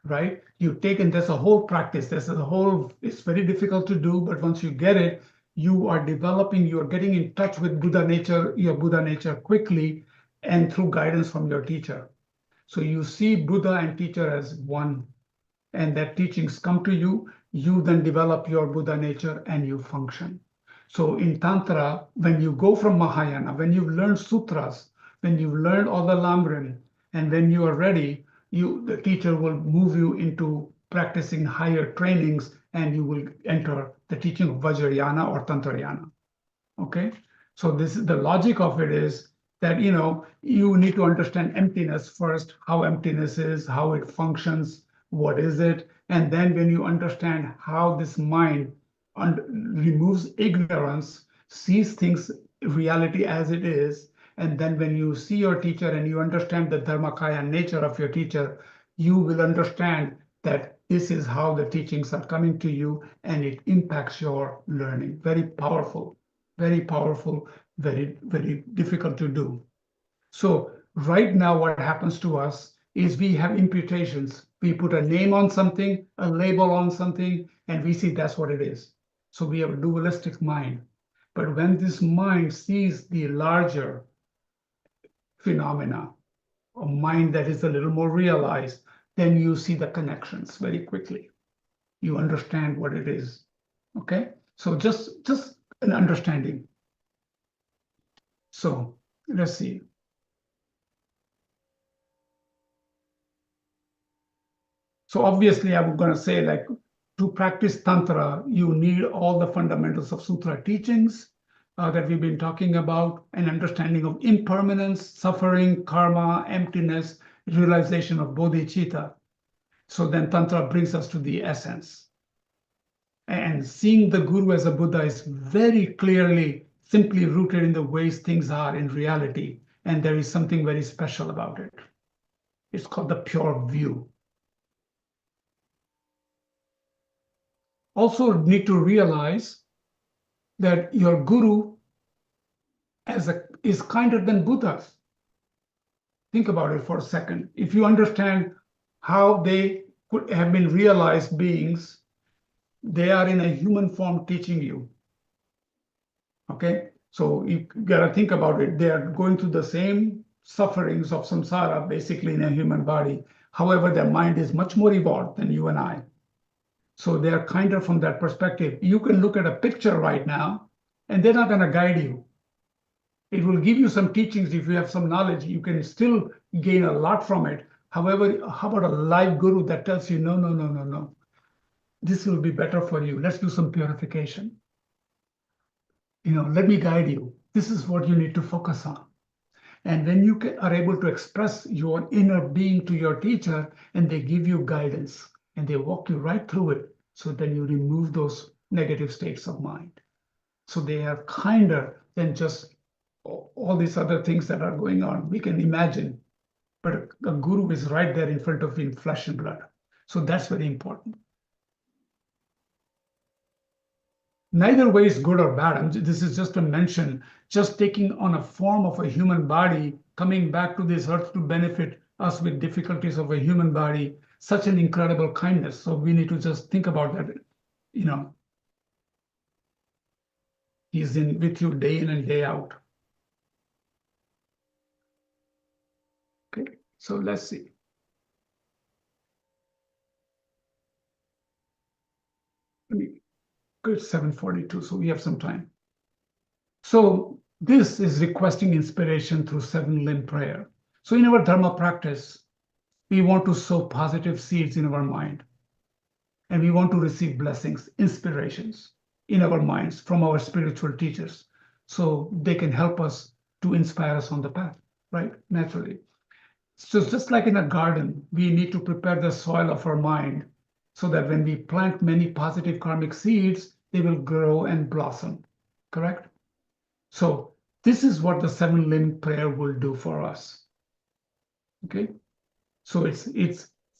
right? And there's a whole practice. It's very difficult to do, but once you get it, you are getting in touch with your Buddha nature quickly and through guidance from your teacher. So you see Buddha and teacher as one, and that teachings come to you. You then develop your Buddha nature and you function. So in Tantra, when you go from Mahayana, when you've learned sutras, when you've learned all the Lamrim, and when you are ready, the teacher will move you into practicing higher trainings, and you will enter the teaching of Vajrayana or Tantrayana. Okay? So the logic of it is that you need to understand emptiness first, how emptiness is, how it functions, what is it, and then when you understand how this mind removes ignorance, sees things, reality as it is, and then when you see your teacher and you understand the Dharmakaya nature of your teacher, you will understand that this is how the teachings are coming to you, and it impacts your learning. Very powerful, very difficult to do. So right now what happens to us is we have imputations. We put a name on something, a label on something, and we see that's what it is. So we have a dualistic mind. But when this mind sees the larger phenomena, a mind that is a little more realized, then you see the connections very quickly. You understand what it is. Okay? So just an understanding. So let's see. So obviously, I'm going to say, like, to practice Tantra, you need all the fundamentals of Sutra teachings that we've been talking about, an understanding of impermanence, suffering, karma, emptiness, realization of bodhicitta. So then Tantra brings us to the essence. And seeing the Guru as a Buddha is very clearly, simply rooted in the ways things are in reality. And there is something very special about it. It's called the pure view. Also need to realize that your Guru is kinder than Buddhas. Think about it for a second. If you understand how they could have been realized beings, they are in a human form teaching you. Okay? So you gotta think about it. They are going through the same sufferings of samsara, basically in a human body. However, their mind is much more evolved than you and I. So they are kinder from that perspective. You can look at a picture right now, and they're not going to guide you. It will give you some teachings. If you have some knowledge, you can still gain a lot from it. However, how about a live guru that tells you, no, no, no, no, no. This will be better for you. Let's do some purification. Let me guide you. This is what you need to focus on. And when you are able to express your inner being to your teacher, and they give you guidance, and they walk you right through it, so then you remove those negative states of mind. So they are kinder than just all these other things that are going on. We can imagine, but a guru is right there in front of you in flesh and blood. So that's very important. Neither way is good or bad. This is just a mention, just taking on a form of a human body, coming back to this earth to benefit us with difficulties of a human body, such an incredible kindness. So we need to just think about that. He's with you day in and day out. Okay, so let's see. Good, 7:42, so we have some time. So this is requesting inspiration through 7-limb prayer. So in our Dharma practice, we want to sow positive seeds in our mind. And we want to receive blessings, inspirations in our minds from our spiritual teachers, so they can help us to inspire us on the path, right? Naturally. So just like in a garden, we need to prepare the soil of our mind so that when we plant many positive karmic seeds, they will grow and blossom, correct? So this is what the 7-limb prayer will do for us, okay? So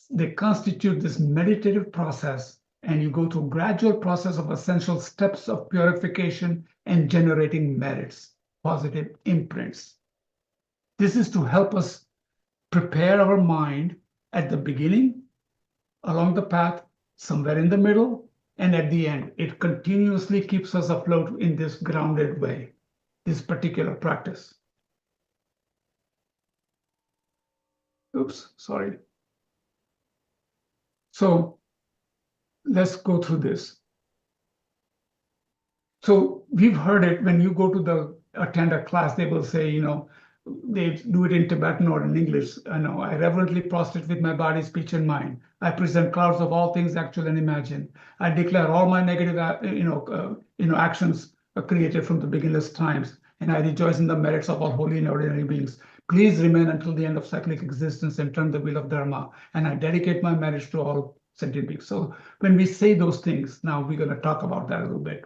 they constitute this meditative process, and you go through gradual process of essential steps of purification and generating merits, positive imprints. This is to help us prepare our mind at the beginning, along the path, somewhere in the middle, and at the end. It continuously keeps us afloat in this grounded way, this particular practice. Oops, sorry. So let's go through this. So we've heard it when you go to attend a class, they will say, they do it in Tibetan or in English. I reverently prostrate with my body, speech, and mind. I present clouds of all things actual and imagined. I declare all my negative, actions are created from the beginner's times, and I rejoice in the merits of all holy and ordinary beings. Please remain until the end of cyclic existence and turn the wheel of Dharma. And I dedicate my merits to all sentient beings. So when we say those things, now we're going to talk about that a little bit.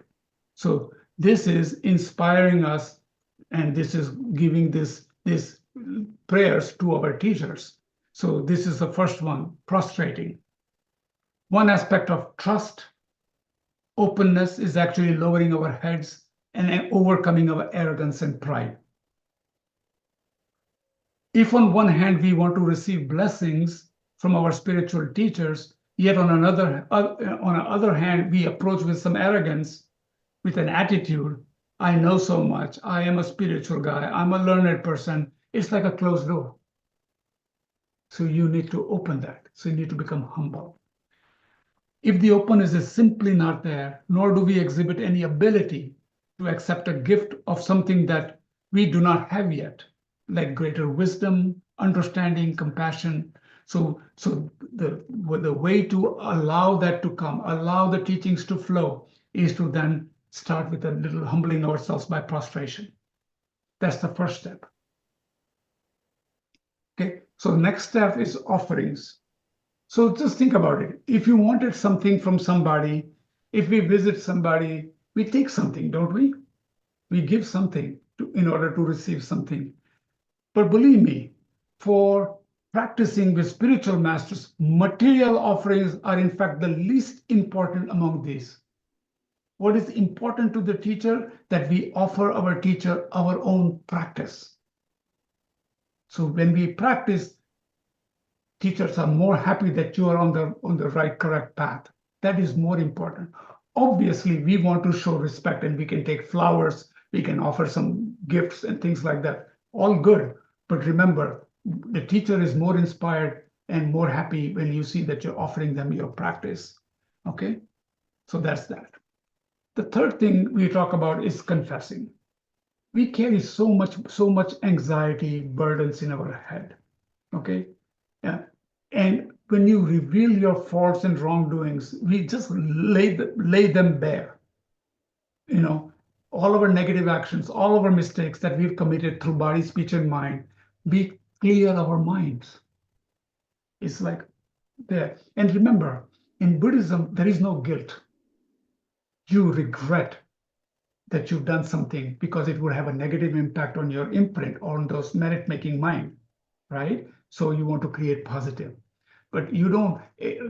So this is inspiring us, and this is giving these prayers to our teachers. So this is the first one, prostrating. One aspect of trust, openness, is actually lowering our heads and overcoming our arrogance and pride. If on one hand we want to receive blessings from our spiritual teachers, yet on another hand we approach with some arrogance, with an attitude, I know so much, I am a spiritual guy, I'm a learned person, it's like a closed door. So you need to open that. So you need to become humble. If the openness is simply not there, nor do we exhibit any ability to accept a gift of something that we do not have yet, like greater wisdom, understanding, compassion. So the way to allow that to come, allow the teachings to flow, is to then start with a little humbling ourselves by prostration. That's the first step. Okay, so next step is offerings. So just think about it. If you wanted something from somebody, if we visit somebody, we take something, don't we? We give something in order to receive something. But believe me, for practicing with spiritual masters, material offerings are in fact the least important among these. What is important to the teacher? That we offer our teacher our own practice. So when we practice, teachers are more happy that you are on the right, correct path. That is more important. Obviously, we want to show respect, and we can take flowers, we can offer some gifts and things like that. All good. But remember, the teacher is more inspired and more happy when you see that you're offering them your practice. Okay? So that's that. The third thing we talk about is confessing. We carry so much anxiety, burdens in our head. Okay? Yeah. And when you reveal your faults and wrongdoings, we just lay them bare. You know, all of our negative actions, all of our mistakes that we've committed through body, speech, and mind, we clear our minds. It's like there. And remember, in Buddhism, there is no guilt. You regret that you've done something because it would have a negative impact on your imprint, on those merit-making mind, right? So you want to create positive. But you don't,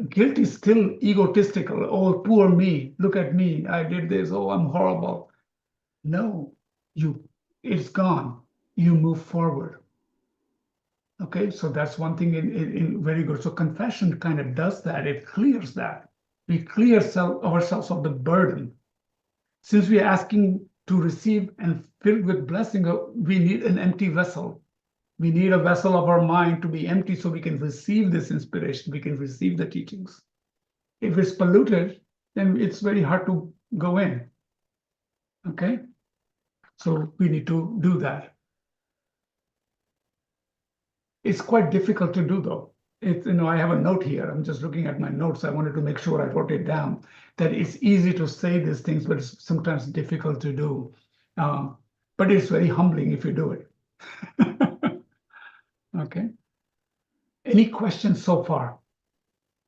guilt is still egotistical. Oh, poor me, look at me, I did this, oh, I'm horrible. No, it's gone. You move forward. Okay, so that's one thing in very good. So confession kind of does that, it clears that. We clear ourselves of the burden. Since we are asking to receive and filled with blessing, we need an empty vessel. We need a vessel of our mind to be empty so we can receive this inspiration, we can receive the teachings. If it's polluted, then it's very hard to go in. Okay? So we need to do that. It's quite difficult to do though. I have a note here. I'm just looking at my notes. I wanted to make sure I wrote it down, that it's easy to say these things, but it's sometimes difficult to do. But it's very humbling if you do it. Okay. Any questions so far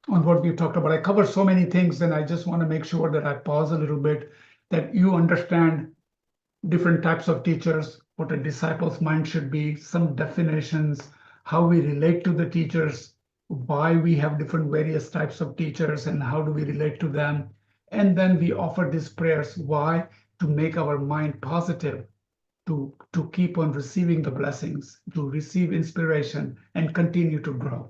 on what we've talked about? I covered so many things, and I just want to make sure that I pause a little bit, that you understand different types of teachers, what a disciple's mind should be, some definitions, how we relate to the teachers, why we have different various types of teachers, and how do we relate to them. And then we offer these prayers. Why? To make our mind positive, to keep on receiving the blessings, to receive inspiration and continue to grow.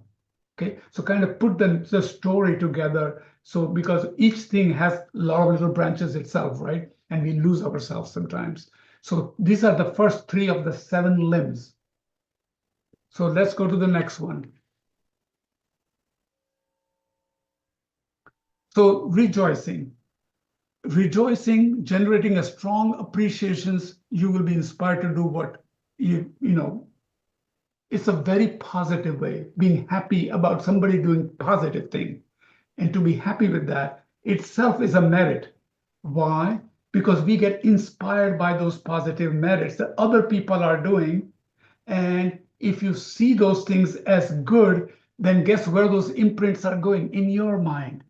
Okay, so kind of put the story together. So because each thing has a lot of little branches itself, right? And we lose ourselves sometimes. So these are the first 3 of the 7 limbs. So let's go to the next one. So rejoicing. Rejoicing, generating a strong appreciations, you will be inspired to do what it's a very positive way, being happy about somebody doing positive thing. And to be happy with that itself is a merit. Why? Because we get inspired by those positive merits that other people are doing. And if you see those things as good, then guess where those imprints are going? In your mind.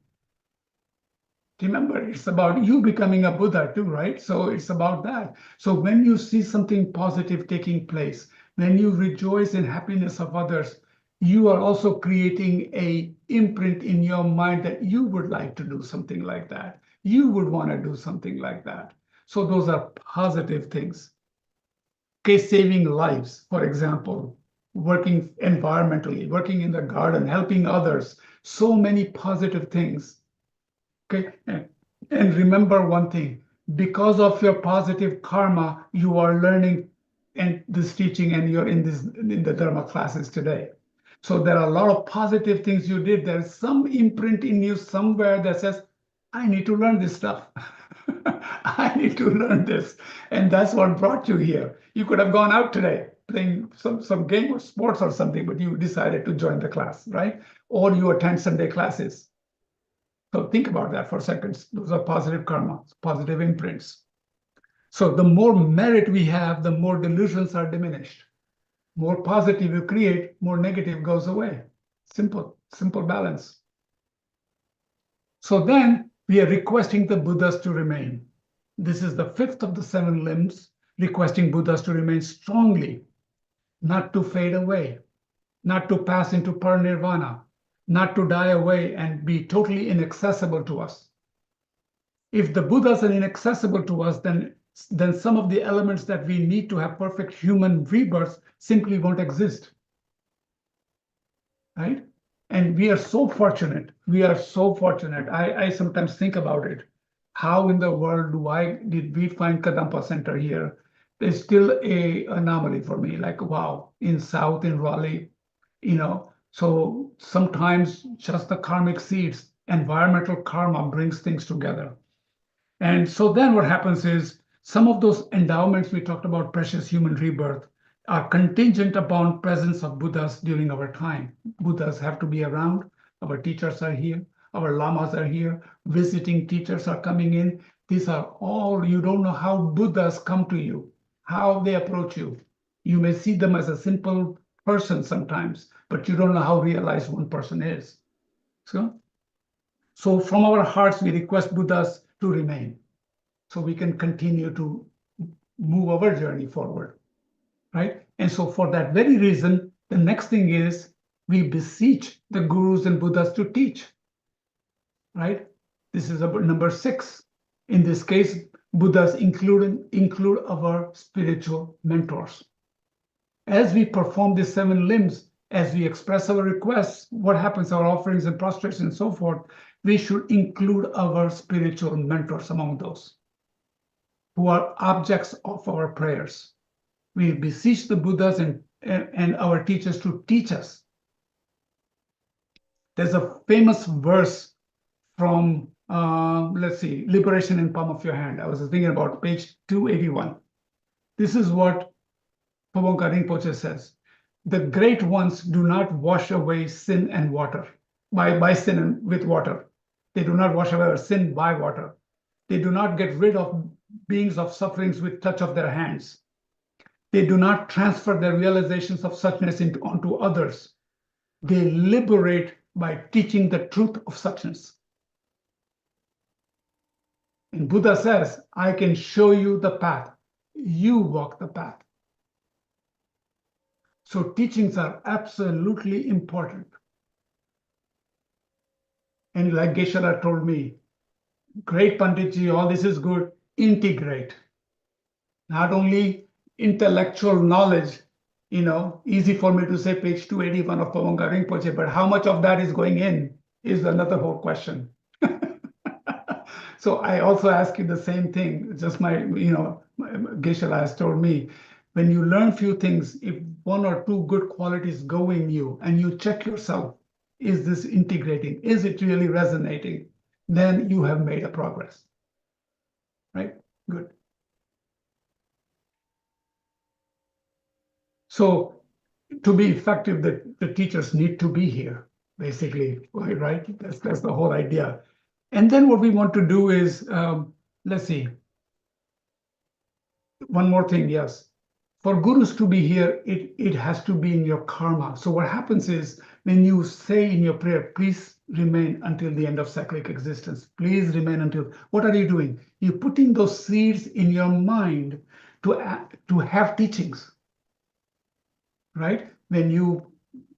Remember, it's about you becoming a Buddha too, right? So it's about that. So when you see something positive taking place, when you rejoice in happiness of others, you are also creating an imprint in your mind that you would like to do something like that. You would want to do something like that. So those are positive things. Okay, saving lives, for example, working environmentally, working in the garden, helping others, so many positive things. Okay, and remember one thing, because of your positive karma, you are learning and this teaching, and you're in the Dharma classes today. So there are a lot of positive things you did. There's some imprint in you somewhere that says, I need to learn this stuff. I need to learn this. And that's what brought you here. You could have gone out today playing some game of sports or something, but you decided to join the class, right? Or you attend Sunday classes. So think about that for a second. Those are positive karma, positive imprints. So the more merit we have, the more delusions are diminished. More positive you create, more negative goes away. Simple balance. So then we are requesting the Buddhas to remain. This is the fifth of the 7 limbs, requesting Buddhas to remain strongly, not to fade away, not to pass into parinirvana, not to die away and be totally inaccessible to us. If the Buddhas are inaccessible to us, then some of the elements that we need to have perfect human rebirth simply won't exist, right? And we are so fortunate. We are so fortunate. I sometimes think about it. How in the world did we find Kadampa Center here? There's still a anomaly for me. Like, wow, in South, in Raleigh, So sometimes just the karmic seeds, environmental karma brings things together. And so then what happens is some of those endowments we talked about, precious human rebirth, are contingent upon presence of Buddhas during our time. Buddhas have to be around. Our teachers are here. Our lamas are here. Visiting teachers are coming in. These are all, you don't know how Buddhas come to you, how they approach you. You may see them as a simple person sometimes, but you don't know how realized one person is. So from our hearts, we request Buddhas to remain so we can continue to move our journey forward, right? And so for that very reason, the next thing is we beseech the gurus and Buddhas to teach, right? This is about number 6. In this case, Buddhas include our spiritual mentors. As we perform these 7 limbs, as we express our requests, what happens, our offerings and prostrations and so forth, we should include our spiritual mentors among those who are objects of our prayers. We beseech the Buddhas and our teachers to teach us. There's a famous verse from, Liberation in Palm of Your Hand. I was thinking about page 281. This is what Pabonka Rinpoche says. The great ones do not wash away sin and water, by sin and with water. They do not wash away our sin by water. They do not get rid of beings of sufferings with touch of their hands. They do not transfer their realizations of suchness onto others. They liberate by teaching the truth of suchness. And Buddha says, I can show you the path. You walk the path. So teachings are absolutely important. And like Geshe-la told me, great Panditji, all this is good, integrate. Not only intellectual knowledge, easy for me to say page 281 of Pabonka Rinpoche, but how much of that is going in is another whole question. So I also ask you the same thing. Just Geshe-la has told me, when you learn few things, if 1 or 2 good qualities go in you and you check yourself, is this integrating? Is it really resonating? Then you have made a progress, right? Good. So to be effective, the teachers need to be here, basically, right? That's the whole idea. And then what we want to do is, let's see, one more thing, yes. For gurus to be here, it has to be in your karma. So what happens is when you say in your prayer, please remain until the end of cyclic existence. Please remain until, what are you doing? You're putting those seeds in your mind to have teachings, right? When you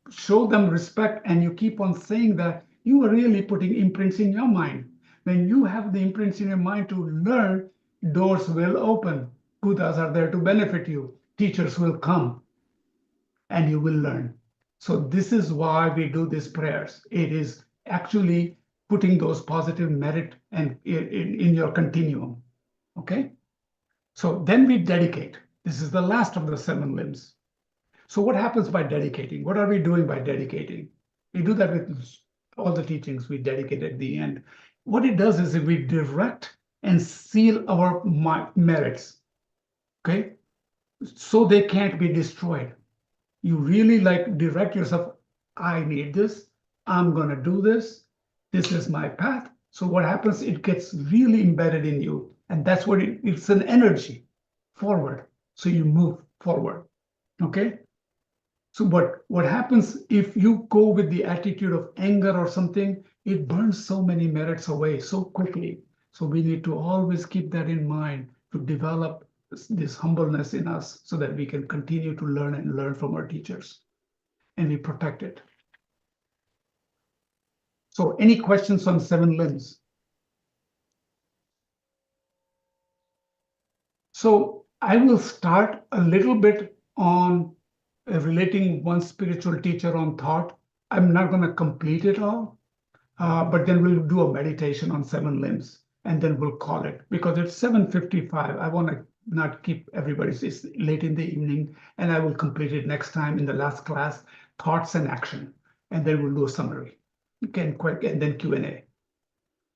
show them respect and you keep on saying that, you are really putting imprints in your mind. When you have the imprints in your mind to learn, doors will open. Buddhas are there to benefit you. Teachers will come and you will learn. So this is why we do these prayers. It is actually putting those positive merit and in your continuum. Okay? So then we dedicate. This is the last of the 7 limbs. So what happens by dedicating? What are we doing by dedicating? We do that with all the teachings we dedicate at the end. What it does is we direct and seal our merits, okay? So they can't be destroyed. You really like direct yourself. I need this. I'm going to do this. This is my path. So what happens? It gets really embedded in you. And that's what it's an energy forward. So you move forward. Okay. So what happens if you go with the attitude of anger or something, it burns so many merits away so quickly. So we need to always keep that in mind to develop this humbleness in us so that we can continue to learn and learn from our teachers and we protect it. So any questions on 7 limbs? So I will start a little bit on relating one spiritual teacher on thought. I'm not going to complete it all, but then we'll do a meditation on 7 limbs and then we'll call it because it's 7:55. I want to not keep everybody's, it's late in the evening, and I will complete it next time in the last class, thoughts and action, and then we'll do a summary. Okay, quick, and then Q&A.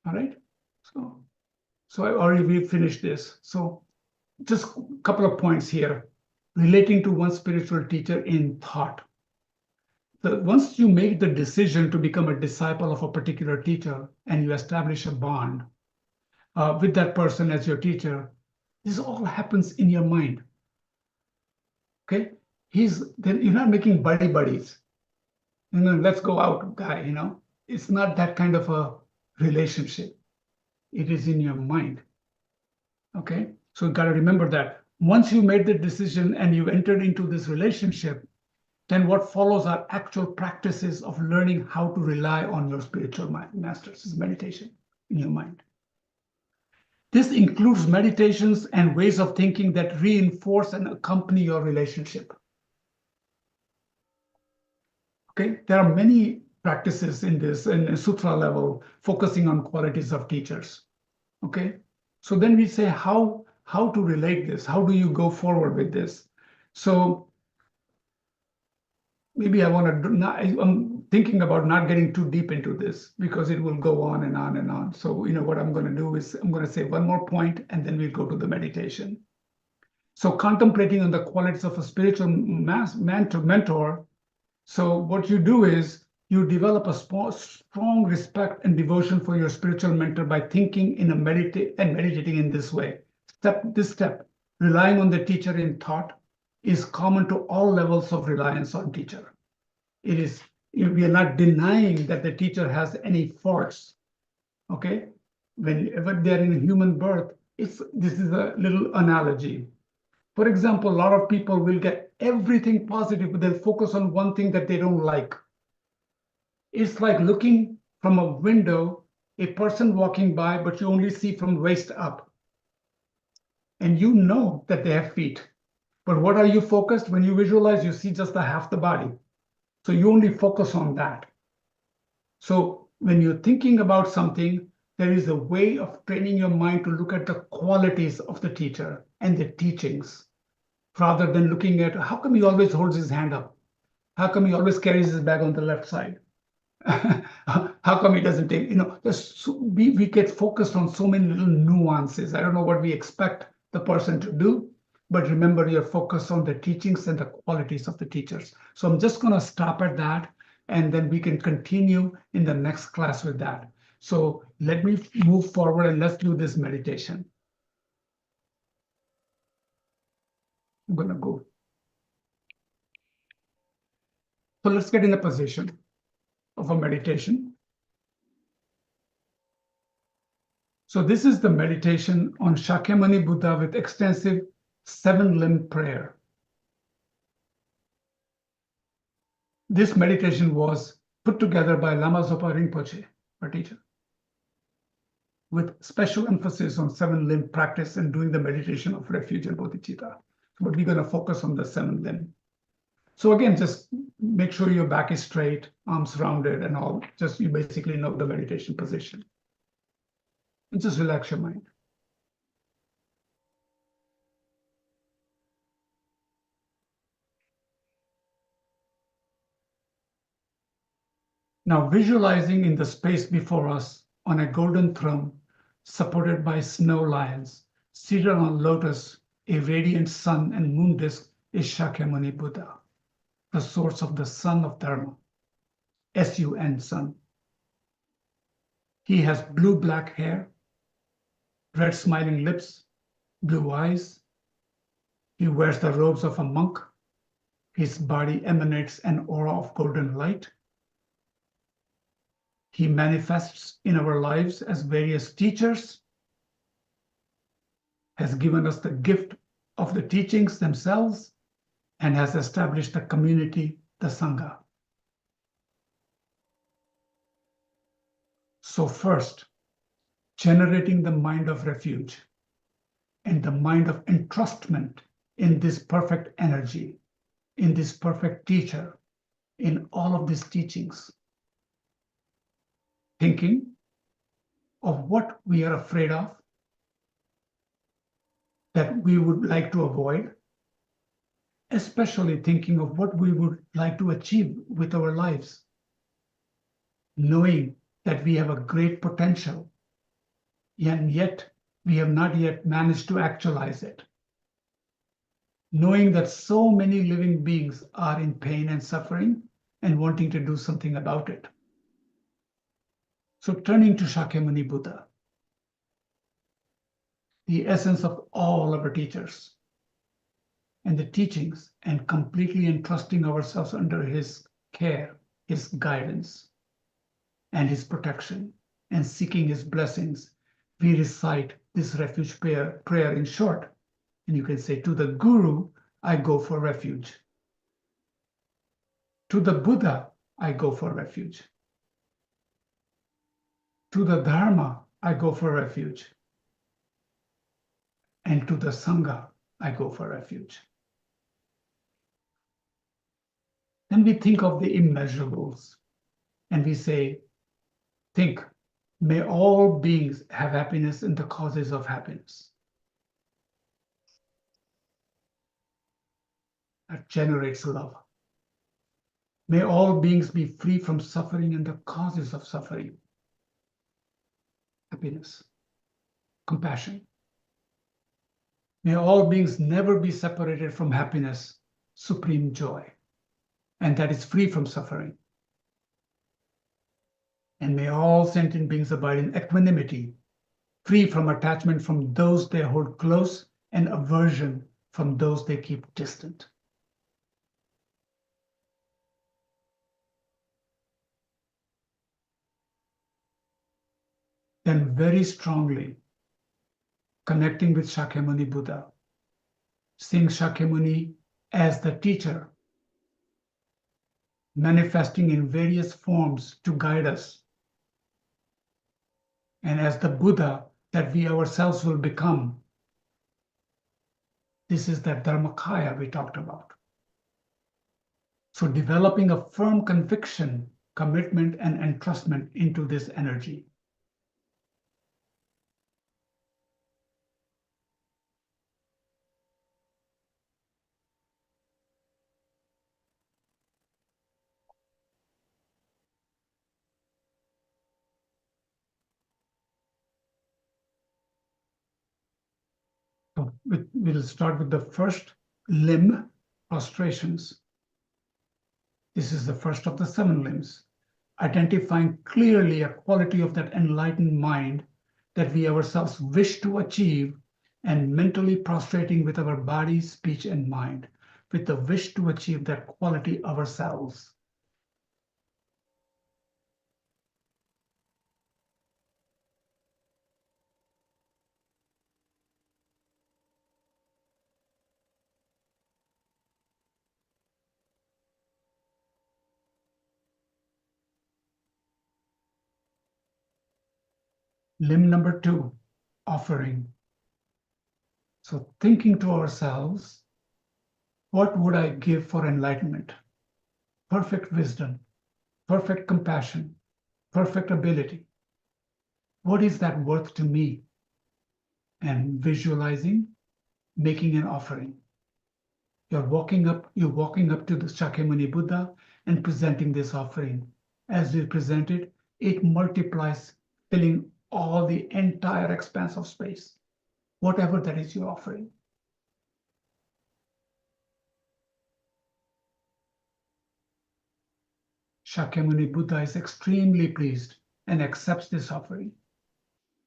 All right. So I already finished this. So just a couple of points here relating to one spiritual teacher in thought. Once you make the decision to become a disciple of a particular teacher and you establish a bond with that person as your teacher, this all happens in your mind. Okay, then you're not making buddies. Let's go out, guy. It's not that kind of a relationship. It is in your mind. Okay, so you got to remember that once you made the decision and you entered into this relationship, then what follows are actual practices of learning how to rely on your spiritual masters. Is meditation in your mind. This includes meditations and ways of thinking that reinforce and accompany your relationship. Okay, there are many practices in this in sutra level focusing on qualities of teachers. Okay, so then we say how to relate this. How do you go forward with this? So maybe I'm thinking about not getting too deep into this because it will go on and on and on. So what I'm going to do is I'm going to say one more point and then we'll go to the meditation. So contemplating on the qualities of a spiritual mentor. So what you do is you develop a strong respect and devotion for your spiritual mentor by thinking in meditating in this way. This step, relying on the teacher in thought, is common to all levels of reliance on teacher. We are not denying that the teacher has any faults. Okay, whenever they're in human birth, this is a little analogy. For example, a lot of people will get everything positive, but they'll focus on one thing that they don't like. It's like looking from a window, a person walking by, but you only see from waist up. And you know that they have feet. But what are you focused? When you visualize, you see just the half the body. So you only focus on that. So when you're thinking about something, there is a way of training your mind to look at the qualities of the teacher and the teachings, rather than looking at how come he always holds his hand up? How come he always carries his bag on the left side? How come he doesn't take, we get focused on so many little nuances. I don't know what we expect the person to do, but remember you're focused on the teachings and the qualities of the teachers. So I'm just going to stop at that, and then we can continue in the next class with that. So let me move forward and let's do this meditation. I'm going to go. So let's get in a position of a meditation. So this is the meditation on Shakyamuni Buddha with extensive 7-limb prayer. This meditation was put together by Lama Zopa Rinpoche, our teacher, with special emphasis on 7-limb practice and doing the meditation of refuge and bodhicitta. But we're going to focus on the 7-limb. So again, just make sure your back is straight, arms rounded and all. Just you basically know the meditation position. And just relax your mind. Now visualizing in the space before us on a golden throne, supported by snow lions, seated on lotus, a radiant sun and moon disk is Shakyamuni Buddha, the source of the sun of Dharma, S-U-N, sun. He has blue-black hair, red smiling lips, blue eyes. He wears the robes of a monk. His body emanates an aura of golden light. He manifests in our lives as various teachers, has given us the gift of the teachings themselves, and has established the community, the Sangha. So first, generating the mind of refuge and the mind of entrustment in this perfect energy, in this perfect teacher, in all of these teachings. Thinking of what we are afraid of, that we would like to avoid, especially thinking of what we would like to achieve with our lives, knowing that we have a great potential, and yet we have not yet managed to actualize it. Knowing that so many living beings are in pain and suffering and wanting to do something about it. So turning to Shakyamuni Buddha, the essence of all our teachers and the teachings, and completely entrusting ourselves under his care, his guidance, and his protection, and seeking his blessings, we recite this refuge prayer in short. And you can say, to the Guru, I go for refuge. To the Buddha, I go for refuge. To the Dharma, I go for refuge. And to the Sangha, I go for refuge. Then we think of the immeasurables, and we say, think, may all beings have happiness in the causes of happiness. That generates love. May all beings be free from suffering and the causes of suffering. Happiness, compassion. May all beings never be separated from happiness, supreme joy, and that is free from suffering. And may all sentient beings abide in equanimity, free from attachment from those they hold close and aversion from those they keep distant. Then very strongly connecting with Shakyamuni Buddha, seeing Shakyamuni as the teacher, manifesting in various forms to guide us, and as the Buddha that we ourselves will become. This is that Dharmakaya we talked about. So developing a firm conviction, commitment, and entrustment into this energy. So we'll start with the first limb, prostrations. This is the first of the 7 limbs, identifying clearly a quality of that enlightened mind that we ourselves wish to achieve, and mentally prostrating with our body, speech, and mind, with the wish to achieve that quality ourselves. Limb number 2, offering. So thinking to ourselves, what would I give for enlightenment? Perfect wisdom, perfect compassion, perfect ability. What is that worth to me? And visualizing, making an offering. You're walking up to the Shakyamuni Buddha and presenting this offering. as we present it, it multiplies, filling all the entire expanse of space, whatever that is you're offering. Shakyamuni Buddha is extremely pleased and accepts this offering.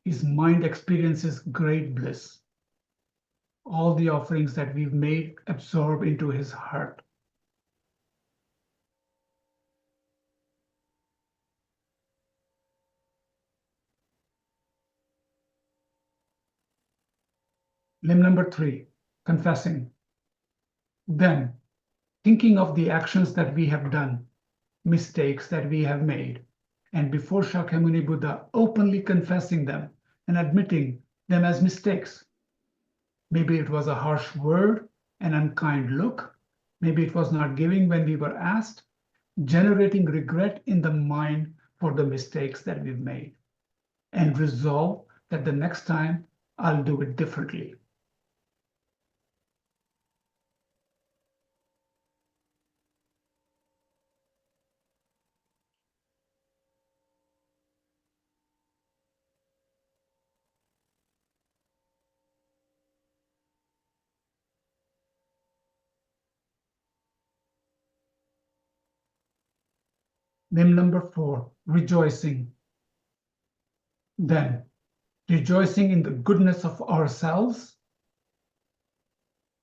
His mind experiences great bliss. All the offerings that we've made absorb into his heart. Limb number 3, confessing. Then, thinking of the actions that we have done, mistakes that we have made, and before Shakyamuni Buddha, openly confessing them and admitting them as mistakes. Maybe it was a harsh word, an unkind look. Maybe it was not giving when we were asked, generating regret in the mind for the mistakes that we've made, and resolve that the next time I'll do it differently. Limb number 4, rejoicing. Then, rejoicing in the goodness of ourselves,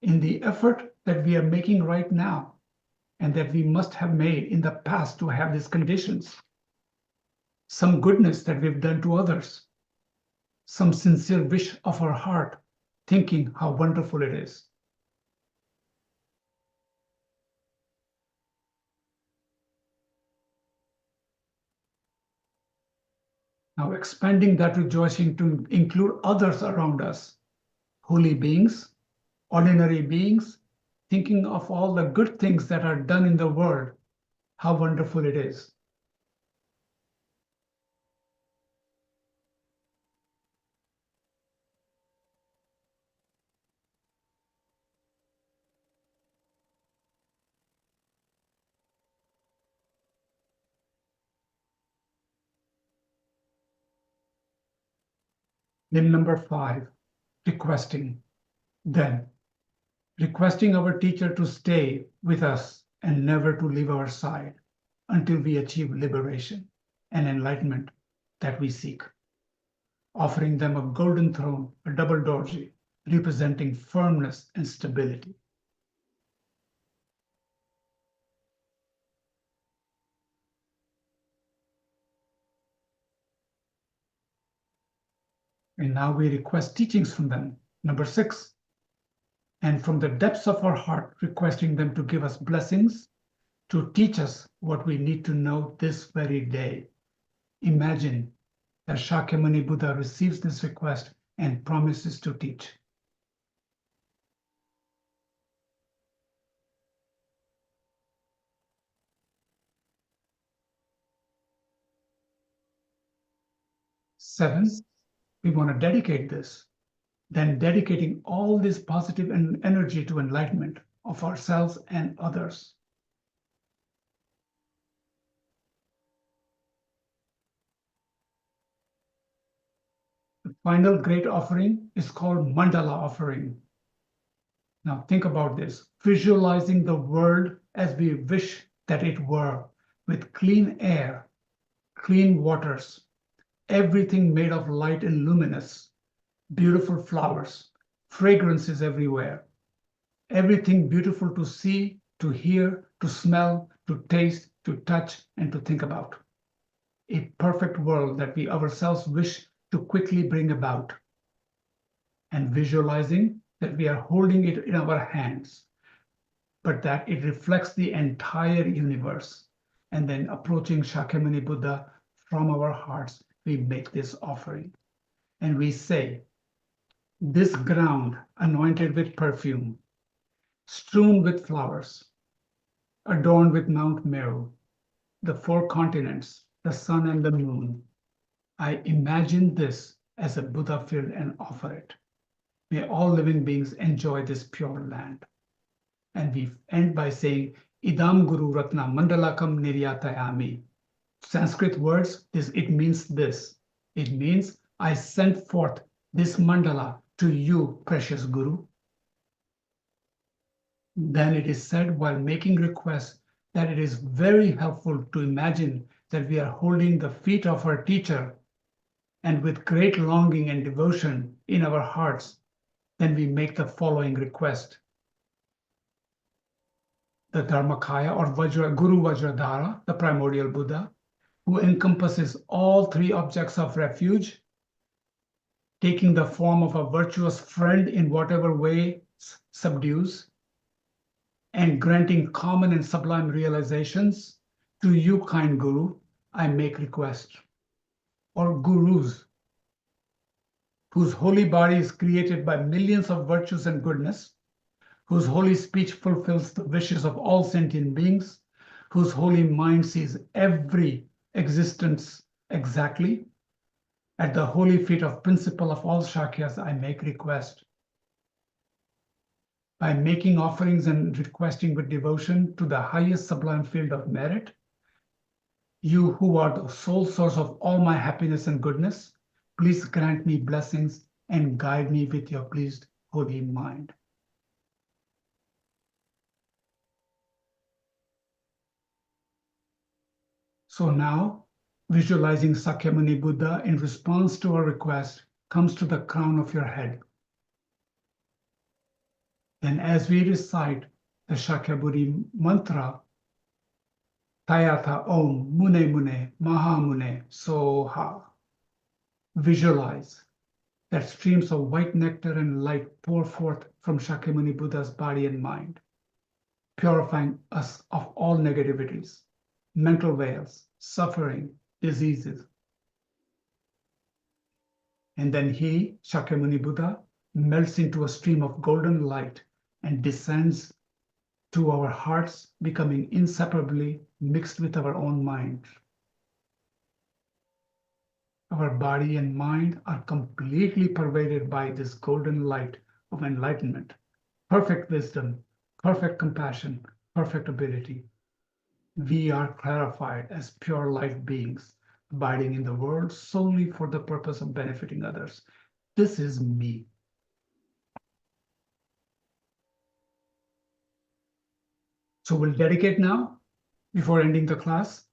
in the effort that we are making right now, and that we must have made in the past to have these conditions. Some goodness that we've done to others, some sincere wish of our heart, thinking how wonderful it is. Now expanding that rejoicing to include others around us, holy beings, ordinary beings, thinking of all the good things that are done in the world, how wonderful it is. Limb number 5, requesting. Then, requesting our teacher to stay with us and never to leave our side until we achieve liberation and enlightenment that we seek. Offering them a golden throne, a double dorji, representing firmness and stability. And now we request teachings from them. Number 6, and from the depths of our heart, requesting them to give us blessings, to teach us what we need to know this very day. Imagine that Shakyamuni Buddha receives this request and promises to teach. Seven, we want to dedicate this, then dedicating all this positive energy to enlightenment of ourselves and others. The final great offering is called mandala offering. Now think about this, visualizing the world as we wish that it were, with clean air, clean waters, everything made of light and luminous, beautiful flowers, fragrances everywhere, everything beautiful to see, to hear, to smell, to taste, to touch, and to think about. A perfect world that we ourselves wish to quickly bring about. And visualizing that we are holding it in our hands, but that it reflects the entire universe. And then approaching Shakyamuni Buddha from our hearts, we make this offering. And we say, this ground anointed with perfume, strewn with flowers, adorned with Mount Meru, the 4 continents, the sun and the moon. I imagine this as a Buddha field and offer it. May all living beings enjoy this pure land. And we end by saying, Idam Guru Ratna Mandalakam Niryatayami. Sanskrit words, it means this. It means I sent forth this mandala to you, precious Guru. Then it is said while making requests that it is very helpful to imagine that we are holding the feet of our teacher, and with great longing and devotion in our hearts, then we make the following request. The Dharmakaya or Guru Vajradhara, the primordial Buddha, who encompasses all three objects of refuge, taking the form of a virtuous friend in whatever way subdues, and granting common and sublime realizations, to you, kind Guru, I make request. Or Gurus, whose holy body is created by millions of virtues and goodness, whose holy speech fulfills the wishes of all sentient beings, whose holy mind sees every existence exactly. At the holy feet of principle of all Shakyas, I make request. By making offerings and requesting with devotion to the highest sublime field of merit, you who are the sole source of all my happiness and goodness, please grant me blessings and guide me with your pleased holy mind. So now, visualizing Sakyamuni Buddha in response to our request comes to the crown of your head. Then as we recite the Shakyamuni mantra, Tayatha Om Mune Mune Maha Mune Soha, visualize that streams of white nectar and light pour forth from Shakyamuni Buddha's body and mind, purifying us of all negativities, mental veils, suffering, diseases. And then he, Shakyamuni Buddha, melts into a stream of golden light and descends to our hearts, becoming inseparably mixed with our own mind. Our body and mind are completely pervaded by this golden light of enlightenment, perfect wisdom, perfect compassion, perfect ability. We are clarified as pure light beings, abiding in the world solely for the purpose of benefiting others. This is me. So we'll dedicate now, before ending the class.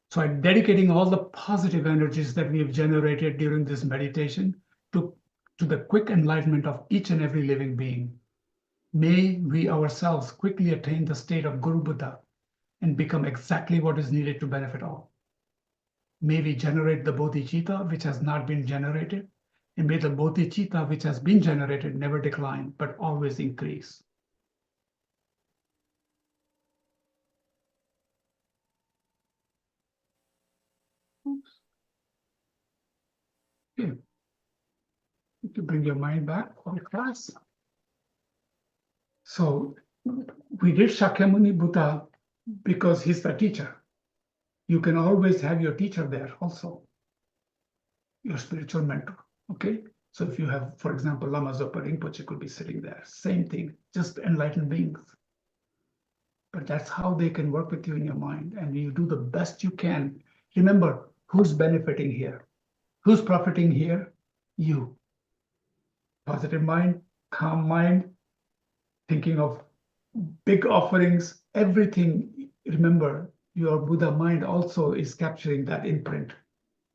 So I'm dedicating all the positive energies that we have generated during this meditation to the quick enlightenment of each and every living being. May we ourselves quickly attain the state of Guru Buddha and become exactly what is needed to benefit all. May we generate the bodhicitta which has not been generated, and may the bodhicitta which has been generated never decline, but always increase. Okay. To bring your mind back for the class. So we did Shakyamuni Buddha because he's the teacher. You can always have your teacher there also, your spiritual mentor, okay? So if you have, for example, Lama Zopa Rinpoche could be sitting there, same thing, just enlightened beings. But that's how they can work with you in your mind, and you do the best you can. Remember, who's benefiting here? Who's profiting here? You. Positive mind, calm mind, thinking of big offerings, everything. Remember, your Buddha mind also is capturing that imprint,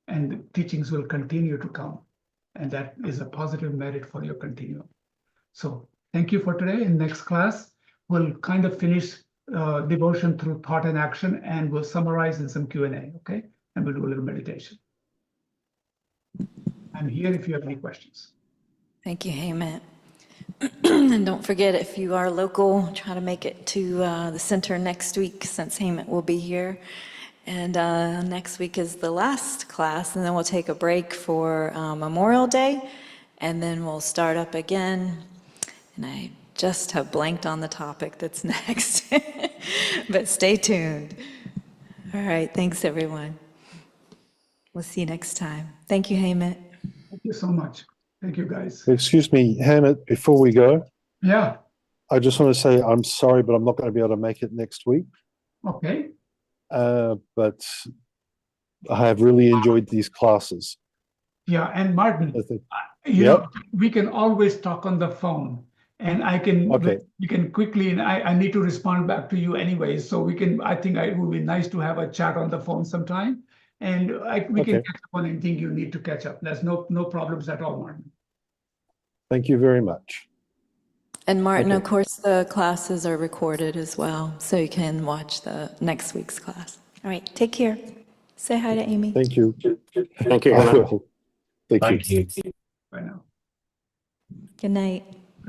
and the teachings will continue to come. And that is a positive merit for your continuum. So thank you for today. In next class, we'll kind of finish devotion through thought and action, and we'll summarize in some Q&A, okay? And we'll do a little meditation. I'm here if you have any questions. Thank you, Heyman. And don't forget, if you are local, try to make it to the center next week, since Heyman will be here. And next week is the last class, and then we'll take a break for Memorial Day, and then we'll start up again. And I just have blanked on the topic that's next, but stay tuned. All right, thanks, everyone. We'll see you next time. Thank you, Heyman. Thank you so much. Thank you, guys. Excuse me, Hammett, before we go, Yeah, I just want to say I'm sorry, but I'm not going to be able to make it next week. okay. But I have really enjoyed these classes. Yeah, and Martin, I think, you Yep. know, we can always talk on the phone, and I can, Okay. you can quickly, and I need to respond back to you anyway, so we can, I think it would be nice to have a chat on the phone sometime. And we can Okay. catch up on anything you need to catch up. There's no problems at all, Martin. Thank you very much. And Martin, of Okay. course, the classes are recorded as well, so you can watch the next week's class. All right, take care. Say hi to Amy. Thank you. Thank you. I Hannah. will. Thank you. Thank you. Bye now. Good night.